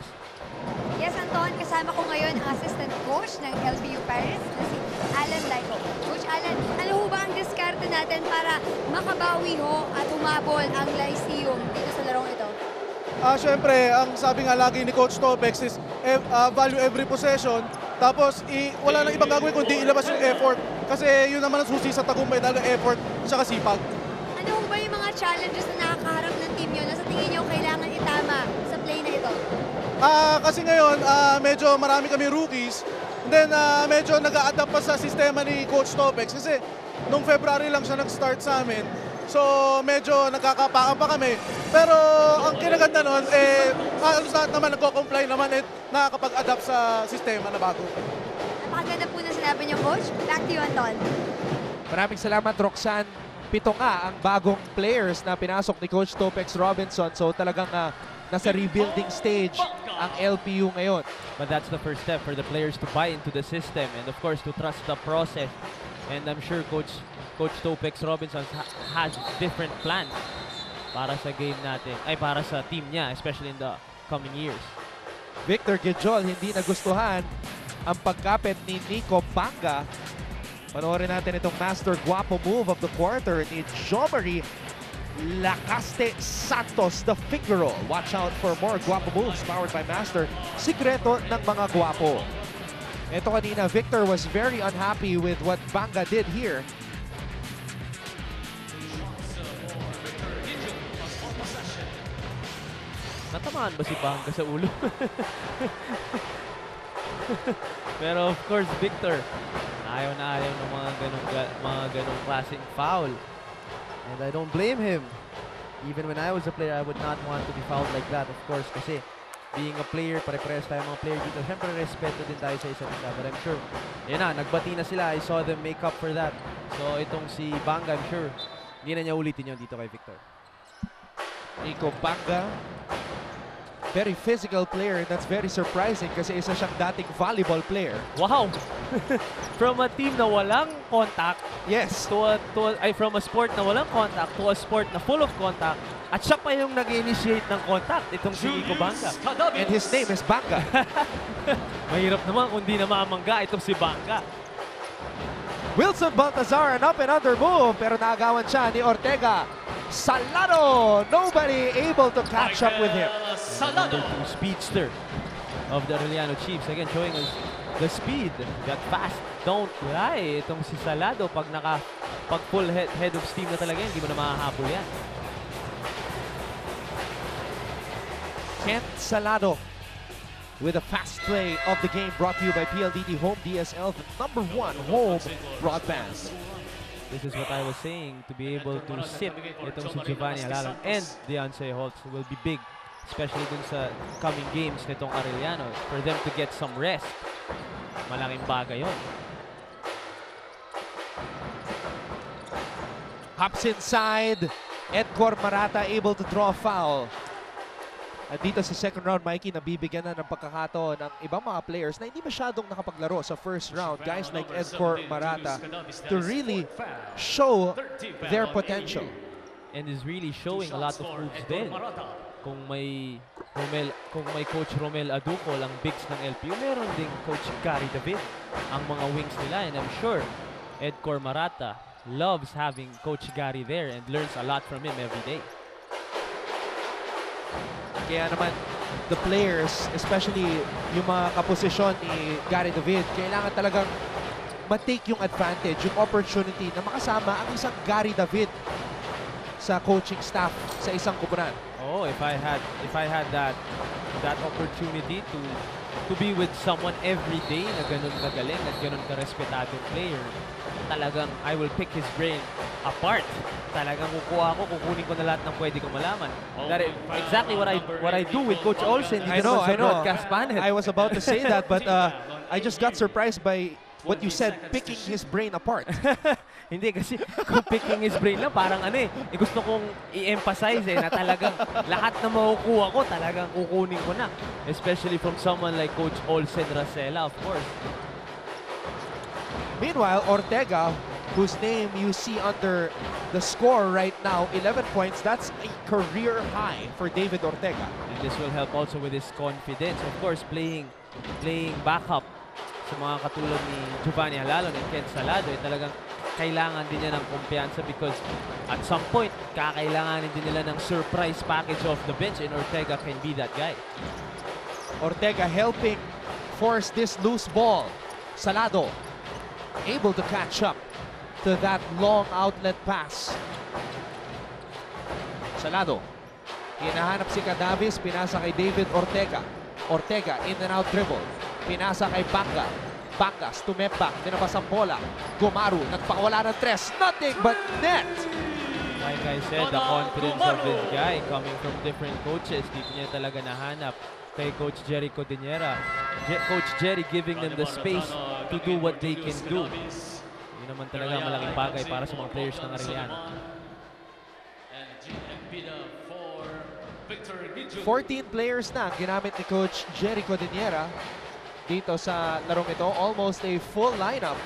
Yes, Anton, kasama ko ngayon ang assistant coach ng LPU Paris na si Alan Lico. Coach Alan, ano ho ba ang diskarte natin para makabawi ho at humabol ang Lyceum dito sa larong ito? Siyempre, ang sabi nga lagi ni Coach Topex is value every possession. Tapos, wala nang ibang gagawin kundi ilabas yung effort. Kasi yun naman ang susi sa tagumpay, dahil effort at sipag. Ano ho ba yung mga challenges na nakakaharap ng team nyo na sa tingin nyo kailangan itama sa play na ito? Kasi ngayon, medyo marami kami rookies. And then, medyo nag-a-adapt pa sa sistema ni Coach Topex. Kasi nung February lang siya nag-start sa amin. So, medyo nagkakapakan pa kami. Pero, ang kinaganda nun, halos lahat naman nagko-comply naman at nakakapag-adapt sa sistema na bago. ganda po na sinabi niyo, Coach. Back to you, Anton. Maraming salamat, Roxanne. 7 nga ang bagong players na pinasok ni Coach Topex Robinson. So talagang nasa rebuilding stage ang LPU ngayon. But that's the first step for the players to buy into the system and of course to trust the process. And I'm sure Coach Topex Robinson has different plans para sa game natin, ay para sa team niya, especially in the coming years. Victor Gijol hindi nagustuhan ang pagkapit ni Nico Banga. Panoorin natin itong master guapo move of the quarter ni Jomari Lacaste Santos, the finger roll. Watch out for more guapo moves powered by Master. Sikreto ng mga guapo. Ito kanina, Victor was very unhappy with what Banga did here. Natamaan ba si Banga sa ulo? Pero of course, Victor, ayaw na ayaw ng mga ganong klaseng foul. And I don't blame him. Even when I was a player, I would not want to be fouled like that, of course, kasi being a player, pare-pares tayo mga player dito. Siyempre, respeto din tayo sa isa't isa. But I'm sure, yun na, nagbati na sila. I saw them make up for that. So, itong si Banga, I'm sure, hindi na niya ulitin yun dito kay Victor. Nico Banga, very physical player. That's very surprising kasi isa siyang dating volleyball player. Wow! From a team na walang contact, Yes. from a sport na walang contact to a sport na full of contact, at siya pa yung nag-initiate ng contact, itong si Nico Banga. And his name is Banga. Mahirap naman kung di na mamangga itong si Banga. Wilson Baltazar, an up and under move, pero naagawan siya ni Ortega. Salado! Nobody able to catch up with him. Number 2 speedster of the Arellano Chiefs. Again, showing us the speed, that fast. Don't lie. Itong si Salado, pag full head of steam na talaga, hindi mo na makahabol yan. Kent Salado with a fast play of the game brought to you by PLDT Home DSL, the #1 home broadband. This is what I was saying, to be able to sit itong si Giovanni Alalan and Deontay Holtz will be big, especially dun sa coming games nitong Arellano, for them to get some rest. Malaking bagay yun. Hops inside. Edgar Marata able to draw a foul. At dito sa second round, Mikey, nabibigyan na ng pagkakataon ng ibang mga players na hindi masyadong nakapaglaro sa first round. Guys like Edgar Marata to really show their potential. And is really showing a lot of moves din. Kung may Coach Romel Aducol, ang bigs ng LPU, meron ding Coach Gary David, ang mga wings nila. And I'm sure Edgar Marata loves having Coach Gary there and learns a lot from him every day. Kaya naman, the players, especially yung mga kaposisyon ni Gary David, kailangan talagang ma-take yung advantage, yung opportunity na makasama ang isang Gary David sa coaching staff sa isang koponan. Oh, if I had that opportunity to be with someone every day na ganun kagaling at ganun karespetadong player, talagang I will pick his brain apart. Talagang kukunin ko na lahat ng pwede kong malaman. That is exactly what I do with Coach Olsen. I know. Broadcast panel. I was about to say that, but I just got surprised by what you said, picking his brain apart. Hindi, kasi kung picking his brain lang, parang gusto kong i-emphasize na talagang lahat na makukuha ko, talagang kukunin ko na. Especially from someone like Coach Olsen Racela, of course. Meanwhile, Ortega, whose name you see under the score right now, 11 points. That's a career high for David Ortega. And this will help also with his confidence. Of course, playing backup sa mga katulad ni Giovanni Halalon and Ken Salado, talagang kailangan din niya ng kumpiyansa because at some point, kakailanganin din nila ng surprise package off the bench and Ortega can be that guy. Ortega helping force this loose ball. Salado able to catch up to that long outlet pass. Salado. Hinahanap si Cadavis, pinasa kay David Ortega. Ortega in and out dribble. Pinasa kay Banga. Banga, stumep back, dinabas ang bola. Gumaru, nagpakawala ng tres. Nothing but net. Like I said, the confidence of this guy coming from different coaches, dito niya talaga nahanap kay Coach Jerry Codinera. Coach Jerry giving them the space to to do what they can do. Yun naman talaga malaking bagay para sa mga players ng Arellano. 14 players na ang ginamit ni Coach Jerry Codiniera dito sa larong ito. Almost a full lineup.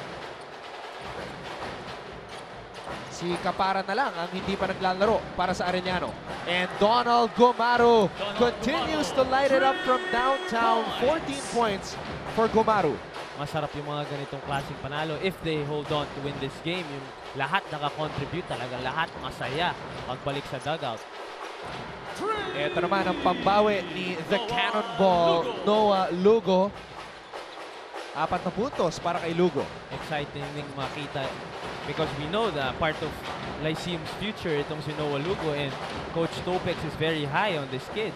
Si Kapara na lang ang hindi pa naglalaro para sa Arellano. And Donald Gomaru continues to light it up from downtown. 14 points for Gomaru. Masarap yung mga ganitong klaseng panalo if they hold on to win this game. Yung lahat nakakontribute, talaga lahat masaya pagbalik sa dugout. Ito naman ang pambawi ni the Cannonball, Noah Lugo. 4 na puntos para kay Lugo. Exciting ding makita because we know that part of Lyceum's future itong si Noah Lugo, and Coach Topex is very high on this kid.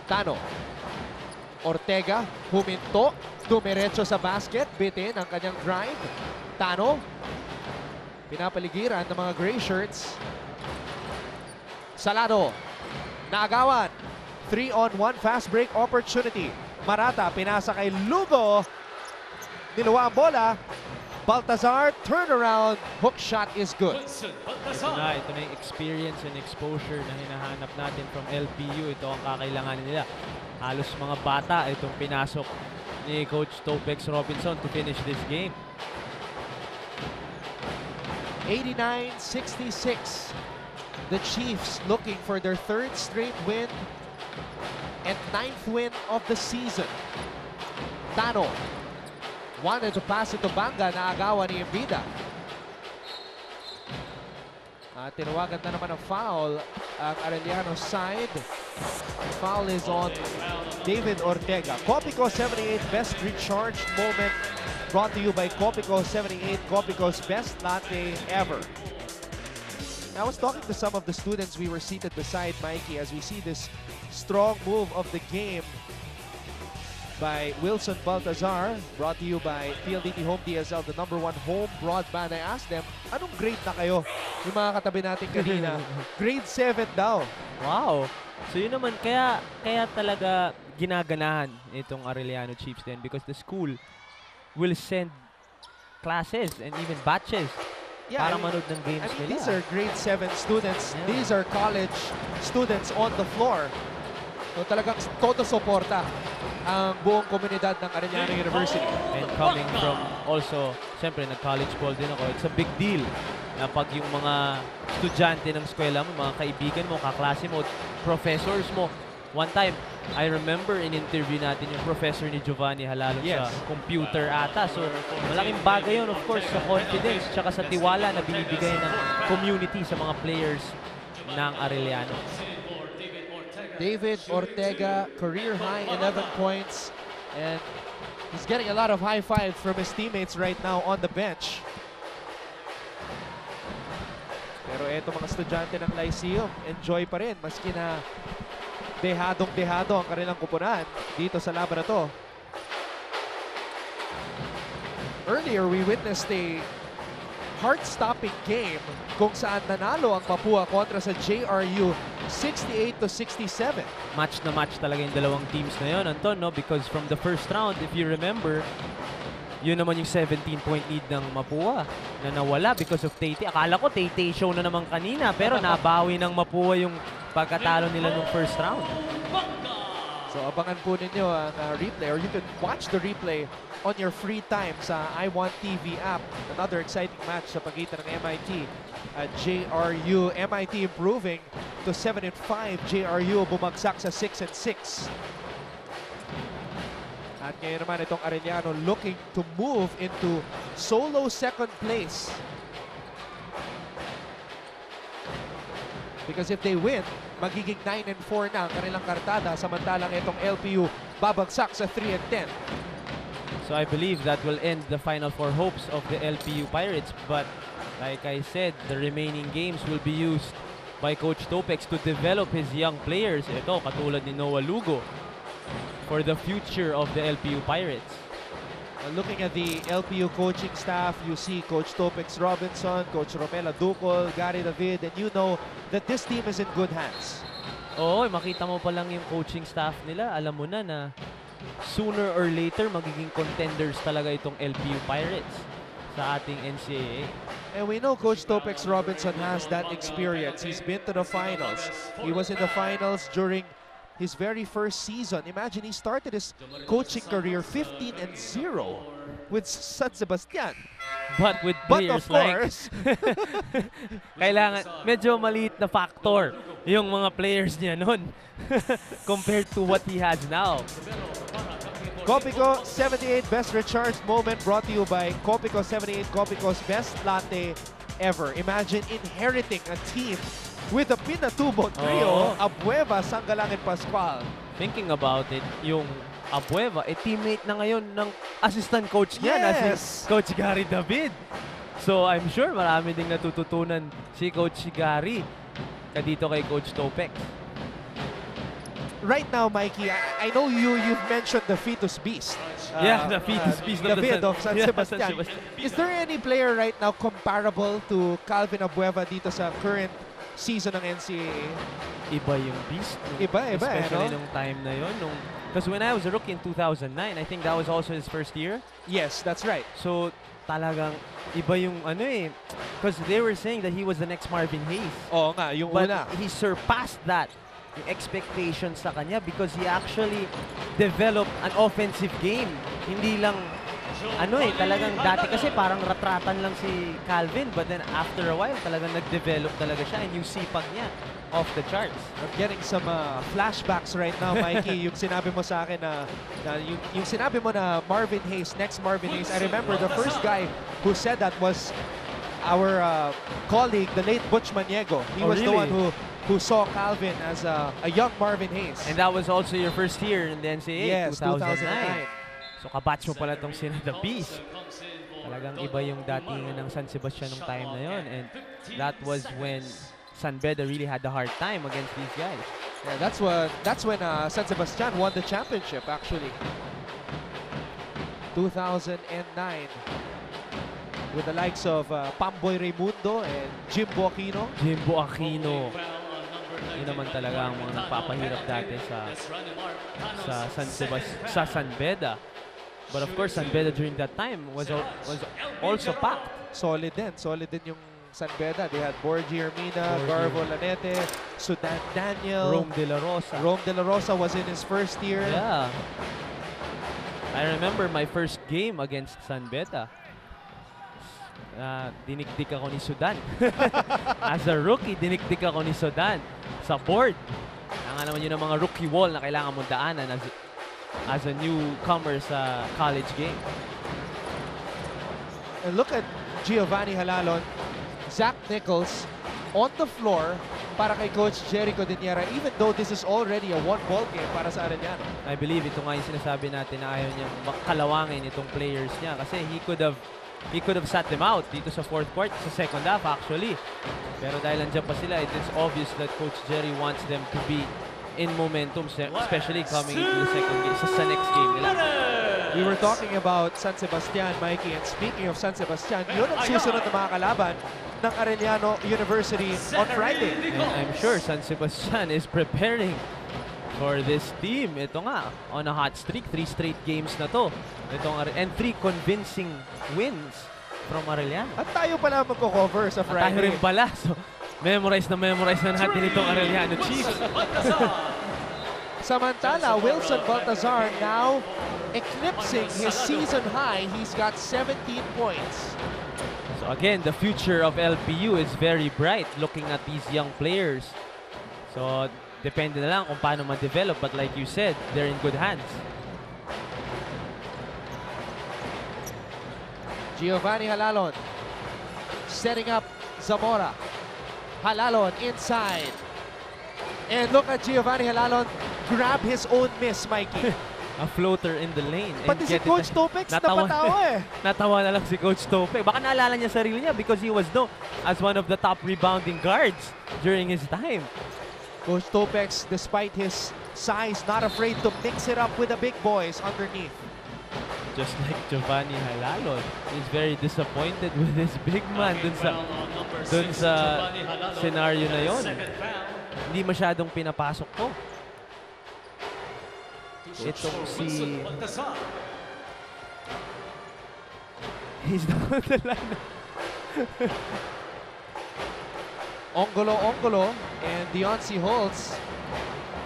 Tano. Ortega, huminto, dumiretso sa basket, bitin ang kanyang drive. Tano, pinapaligiran ng mga gray shirts. Salado, naagawan. 3-on-1 fast break opportunity. Marata, pinasa kay Lugo. Niluwa ang bola. Baltazar, turnaround, hook shot is good. Ito na yung experience and exposure na hinahanap natin from LPU. Ito ang kakailanganin nila. Halos mga bata itong pinasok ni Coach Topex Robinson to finish this game. 89-66. The Chiefs looking for their 3rd straight win and 9th win of the season. Tano wanted to pass it to Banga, naagawan ni Embida. Tinawagan na naman ng foul ang Arellano side. Foul is on David Ortega. Copico 78 best recharged moment brought to you by Copico 78, Copico's best latte ever. I was talking to some of the students we were seated beside Mikey as we see this strong move of the game by Wilson Baltazar, brought to you by PLDT Home DSL, the #1 home broadband. I asked them, anong grade na kayo? Yung mga katabi natin kanina, grade 7 daw. Wow! So yun naman, kaya talaga ginaganahan itong Arellano Chiefs din because the school will send classes and even batches para manood ng games nila. These are grade 7 students. Yeah. These are college students on the floor. So talagang todo suporta ang buong komunidad ng Arellano University. And coming from also, siyempre nag-college ball din ako, it's a big deal na pag yung mga estudyante ng eskwela mo, mga kaibigan mo, kaklase mo, professors mo. One time, I remember in-interview natin yung professor ni Giovanni Halalo sa computer ata. So malaking bagay yun, of course, sa confidence tsaka sa tiwala na binibigay ng community sa mga players ng Arellano. David Ortega, career high 11 points, and he's getting a lot of high fives from his teammates right now on the bench. Pero eto mga estudyante ng Lyceum, enjoy pa rin maski na dehadong-dehado ang kanilang kupunan dito sa laban na to. Earlier, we witnessed a heart-stopping game kung saan nanalo ang Papua kontra sa JRU 68-67. Match na match talaga yung dalawang teams na yun, Anton, no? Because from the first round, if you remember, yun naman yung 17-point lead ng Mapua na nawala because of Tay-Tay. Akala ko Tay-Tay show na naman kanina, pero nabawi ng Mapua yung pagkatalo nila nung first round. So abangan po ninyo ang replay, or you can watch the replay on your free time sa iWant TV app. Another exciting match sa pagitan ng MIT at JRU. MIT improving to 7-5. JRU bumagsak sa 6-6. At ngayon naman itong Arellano looking to move into solo second place. Because if they win, magiging 9-4 na ang kanilang kartada, samantalang itong LPU babagsak sa 3-10. So I believe that will end the Final Four hopes of the LPU Pirates. But like I said, the remaining games will be used by Coach Topex to develop his young players. Ito, katulad ni Noah Lugo, for the future of the LPU Pirates. Looking at the LPU coaching staff, you see Coach Topex Robinson, Coach Romela Ducol, Gary David, and you know that this team is in good hands. Oo, makita mo pa lang yung coaching staff nila. Alam mo na sooner or later magiging contenders talaga itong LPU Pirates sa ating NCAA. And we know Coach Topex Robinson has that experience. He's been to the finals. He was in the finals during his very first season. Imagine, he started his coaching career 15-0 with San Sebastian. But with But players of course, kailangan, medyo maliit na factor yung mga players niya nun compared to what he has now. Copico 78 Best Recharged Moment brought to you by Copico 78, Copico's best latte ever. Imagine inheriting a team with a pinatubo trio, Abueva, Sangalang, and Pascual. Thinking about it, yung Abueva, teammate na ngayon ng assistant coach niya na si Coach Gary David. So I'm sure marami ding natututunan si Coach Gary dito kay Coach Topex. Right now, Mikey, I know you've mentioned the fetus beast. The fetus beast David of San San Sebastian. Sebastian. Is there any player right now comparable to Calvin Abueva dito sa current season ng NCAA? Iba yung beast. Iba, especially no? nung time na yun. Because when I was a rookie in 2009, I think that was also his first year. Yes, that's right. So talagang iba yung because they were saying that he was the next Marvin Hayes. Oo nga, yung But una. he surpassed that, yung expectations sa kanya, because he actually developed an offensive game. Hindi lang talagang dati kasi parang ratratan lang si Calvin, but then after a while talagang nag-develop talaga siya, and yung sipag niya off the charts. I'm getting some flashbacks right now, Mikey. Yung sinabi mo sa akin na yung sinabi mo na Marvin Hayes, next Marvin Hayes. I remember the first guy who said that was our colleague, the late Butch Maniego. He was the one who saw Calvin as a young Marvin Hayes. And that was also your first year in the NCAA, yes, 2009. 2009. So kabatch mo pala itong sina The Beast. Talagang iba yung datingan ng San Sebastian nung time na yon, and that was when San Beda really had a hard time against these guys. Yeah, that's when San Sebastian won the championship, actually. 2009. With the likes of Pamboy Raimundo and Jimbo Aquino. Jimbo Aquino. Yun naman talaga ang mga nagpapahirap dati sa San Beda. But of course, San Beda during that time was also packed. Solid din yung San Beda. They had Borgie Hermina, Garvo Lanete, Sudan Daniel. Rome De La Rosa. Rome De La Rosa was in his first year. Yeah. I remember my first game against San Beda. Dinikdik ako ni Sudan. As a rookie, dinikdik ako ni Sudan sa board. Nga naman yun ang mga rookie wall na kailangan mong daanan as a newcomer sa college game. And look at Giovanni Halalon, Zach Nichols on the floor para kay Coach Jericho Diniera, even though this is already a one-ball game para sa Arellano. I believe ito nga yung sinasabi natin na ayaw niyang kalawangin itong players niya kasi he could have sat them out dito sa fourth quarter, sa second half actually. Pero dahil nandiyan pa sila, it is obvious that Coach Jerry wants them to be in momentum, especially coming into the second game, sa next game nila. We were talking about San Sebastian, Mikey, and speaking of San Sebastian, yun ang susunod na mga kalaban ng Arellano University on Friday. And I'm sure San Sebastian is preparing for this team. Ito nga, on a hot streak, 3 straight games na to. And 3 convincing wins from Arellano. At tayo pala magko-cover sa Friday. At tayo rin pala. So, memorize na natin itong Arellano Chiefs. Samantala, Wilson Baltazar now eclipsing his season high. He's got 17 points. So again, the future of LPU is very bright looking at these young players. So depende na lang kung paano ma-develop, but like you said, they're in good hands. Giovanni Halalon setting up Zamora. Halalon inside. And look at Giovanni Halalon grab his own miss, Mikey. A floater in the lane. Pati si Coach Topex napatawa eh. Natawa na lang si Coach Topex. Baka naalala niya sarili niya because he was known as one of the top rebounding guards during his time. Coach Topex, despite his size, not afraid to mix it up with the big boys underneath. Just like Giovanni Halalon, he's very disappointed with his big man dun sa scenario na yon. Hindi masyadong pinapasok to. itong si... He's down the line. Ongolo and Deoncy Holtz.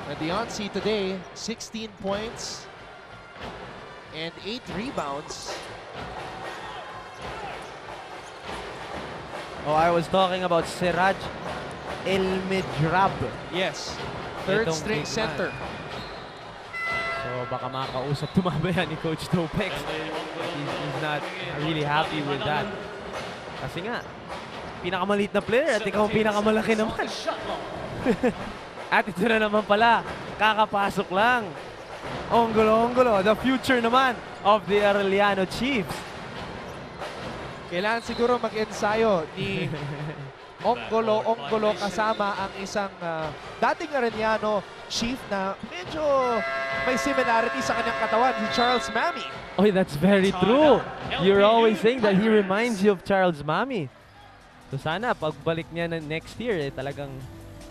And Deoncy today, 16 points and 8 rebounds. Oh, I was talking about Siraj El-Medrab. Yes, third Itong string big center. So baka makausap tumabaya ni Coach Topex. He's not really happy with that. Kasi nga, pinakamaliit na player at ikaw ang pinakamalaki naman. At ito na naman pala, kakapasok lang. Ongolo, the future naman of the Arellano Chiefs. Kailangan siguro mag-ensayo ni Ongolo kasama ang isang dating Arellano Chief na medyo may similarity sa kanyang katawan, si Charles Mami. Oh, that's very true. You're always saying that he reminds you of Charles Mami. So sana pagbalik niya na next year, talagang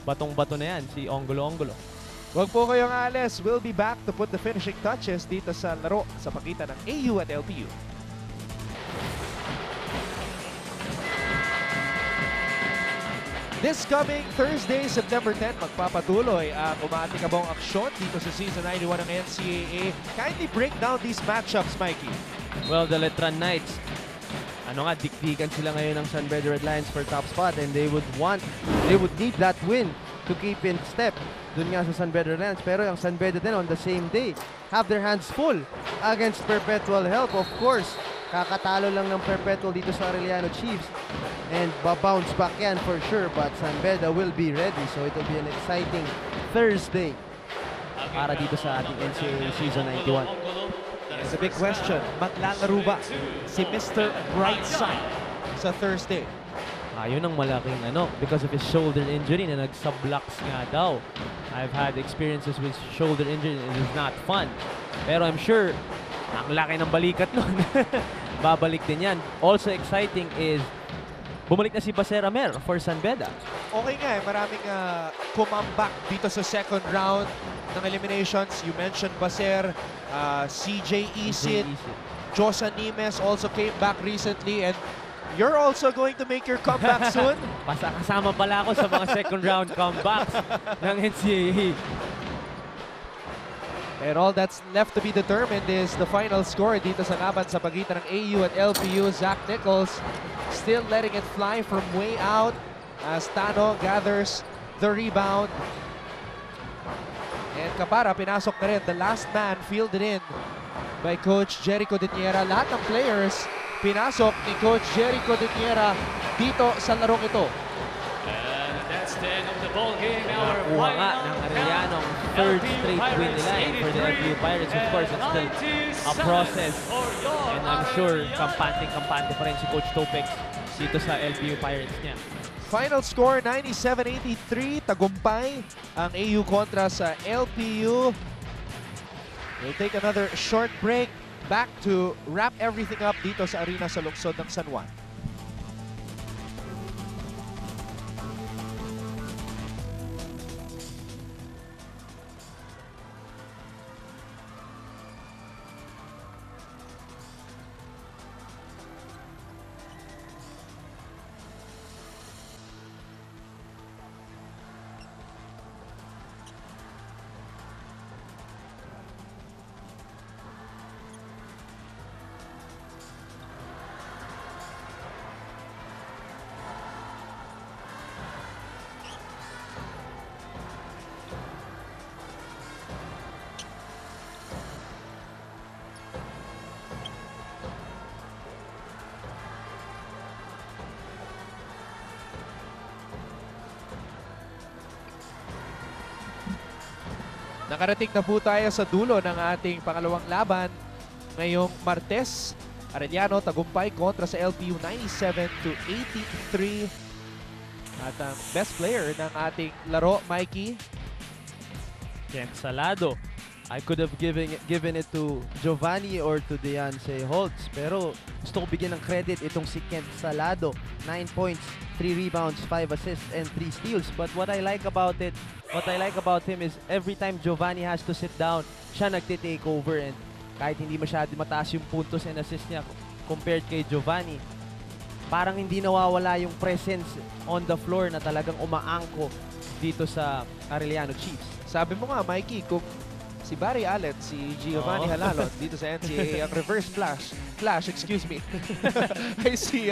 batong-bato na yan, si Ongolo. Huwag po kayong alis. We'll be back to put the finishing touches dito sa laro sa pagitan ng AU at LPU. This coming Thursday, September 10, magpapatuloy ang umaatikabong aksyon dito sa Season 91 ng NCAA. Kindly break down these matchups, Mikey. Well, the Letran Knights, dikdikan sila ngayon ng San Beda Red Lions for top spot, and they would need that win to keep in step dun nga sa San Beda Red Lions. Pero yung San Beda din on the same day have their hands full against Perpetual Help. Of course, kakatalo lang ng Perpetual dito sa Arellano Chiefs, and babounce back yan for sure, but San Beda will be ready, so it will be an exciting Thursday para dito sa ating NCAA Season 91. It's a big question. Maglalaro ba si Mr. Brightside sa Thursday? Yun ang malaking because of his shoulder injury na nagsablocks nga daw. I've had experiences with shoulder injury and it is not fun. Pero I'm sure, ang laki ng balikat nun. Babalik din yan. Also exciting is, bumalik na si Baser Amer for San Beda. Okay nga maraming kumambak dito sa second round ng eliminations. You mentioned Baser, CJ Isid, Josa Nimes also came back recently, and you're also going to make your comeback soon. Kasama pala ako sa mga second round comebacks ng NCAA. And all that's left to be determined is the final score dito sa laban sa pagitan ng AU at LPU. Zach Nichols still letting it fly from way out as Tano gathers the rebound. And Kapara pinasok na rin. The last man fielded in by Coach Jericho Diniera. Lahat ng players pinasok ni Coach Jericho Diniera dito sa larong ito. And that's the end of the ball game. Our Nakuha nga ng Arellano ang third straight win nila, and for the LPU Pirates, of course, it's still a process. And I'm sure kampante pa rin si Coach Topex dito sa LPU Pirates niya. Final score 97-83, tagumpay ang AU kontra sa LPU. We'll take another short break, back to wrap everything up dito sa arena sa lungsod ng San Juan. Nakarating na po tayo sa dulo ng ating pangalawang laban ngayong Martes. Arellano tagumpay kontra sa LPU 97-83. At ang best player ng ating laro, Mikey, Kent Salado. I could have given it to Giovanni or to Deance Holtz. Pero gusto ko bigyan ng credit itong si Kent Salado. 9 points, 3 rebounds, 5 assists, and 3 steals. But what I like about him is every time Giovanni has to sit down, siya nagte-take over. And kahit hindi masyado mataas yung puntos and assists niya compared kay Giovanni, parang hindi nawawala yung presence on the floor na talagang umaangko dito sa Arellano Chiefs. Sabi mo nga, Mikey, kung si Barry Allen, si Giovanni Halalon dito sa NCAA, ang reverse flash, excuse me, ay si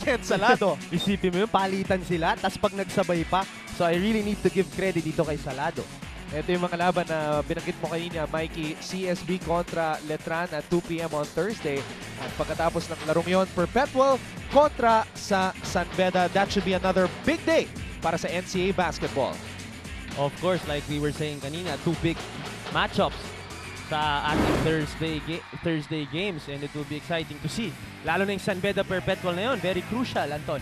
Kent Salado. Isipin mo yun, palitan sila, tas pag nagsabay pa. So I really need to give credit dito kay Salado. Ito yung mga laban na binanggit mo kanina, Mikey. CSB kontra Letran at 2 p.m. on Thursday. At pagkatapos ng larong yon, Perpetual kontra sa San Beda. That should be another big day para sa NCAA basketball. Of course, like we were saying kanina, 2 big matchups sa ating Thursday games, and it will be exciting to see. Lalo na yung San Beda Perpetual na yun, very crucial, Anton.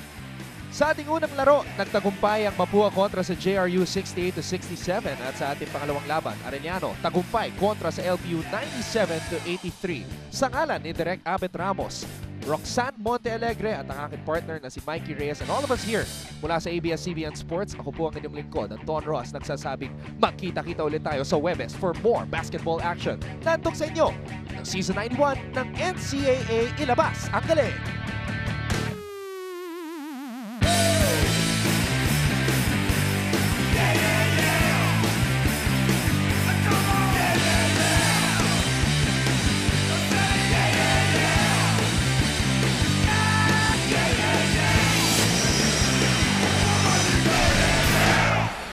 Sa ating unang laro, nagtagumpay ang Mapua kontra sa JRU 68-67 at sa ating pangalawang laban, Arellano, tagumpay kontra sa LPU 97-83 sa ngalan ni Direk Abet Ramos, Roxanne Montealegre at ang aking partner na si Mikey Reyes, and all of us here mula sa ABS-CBN Sports. Ako po ang inyong lingkod, Anton Ross, nagsasabing magkita-kita ulit tayo sa Webes for more basketball action. Nandong sa inyo ng Season 91 ng NCAA Ilabas ang Galing!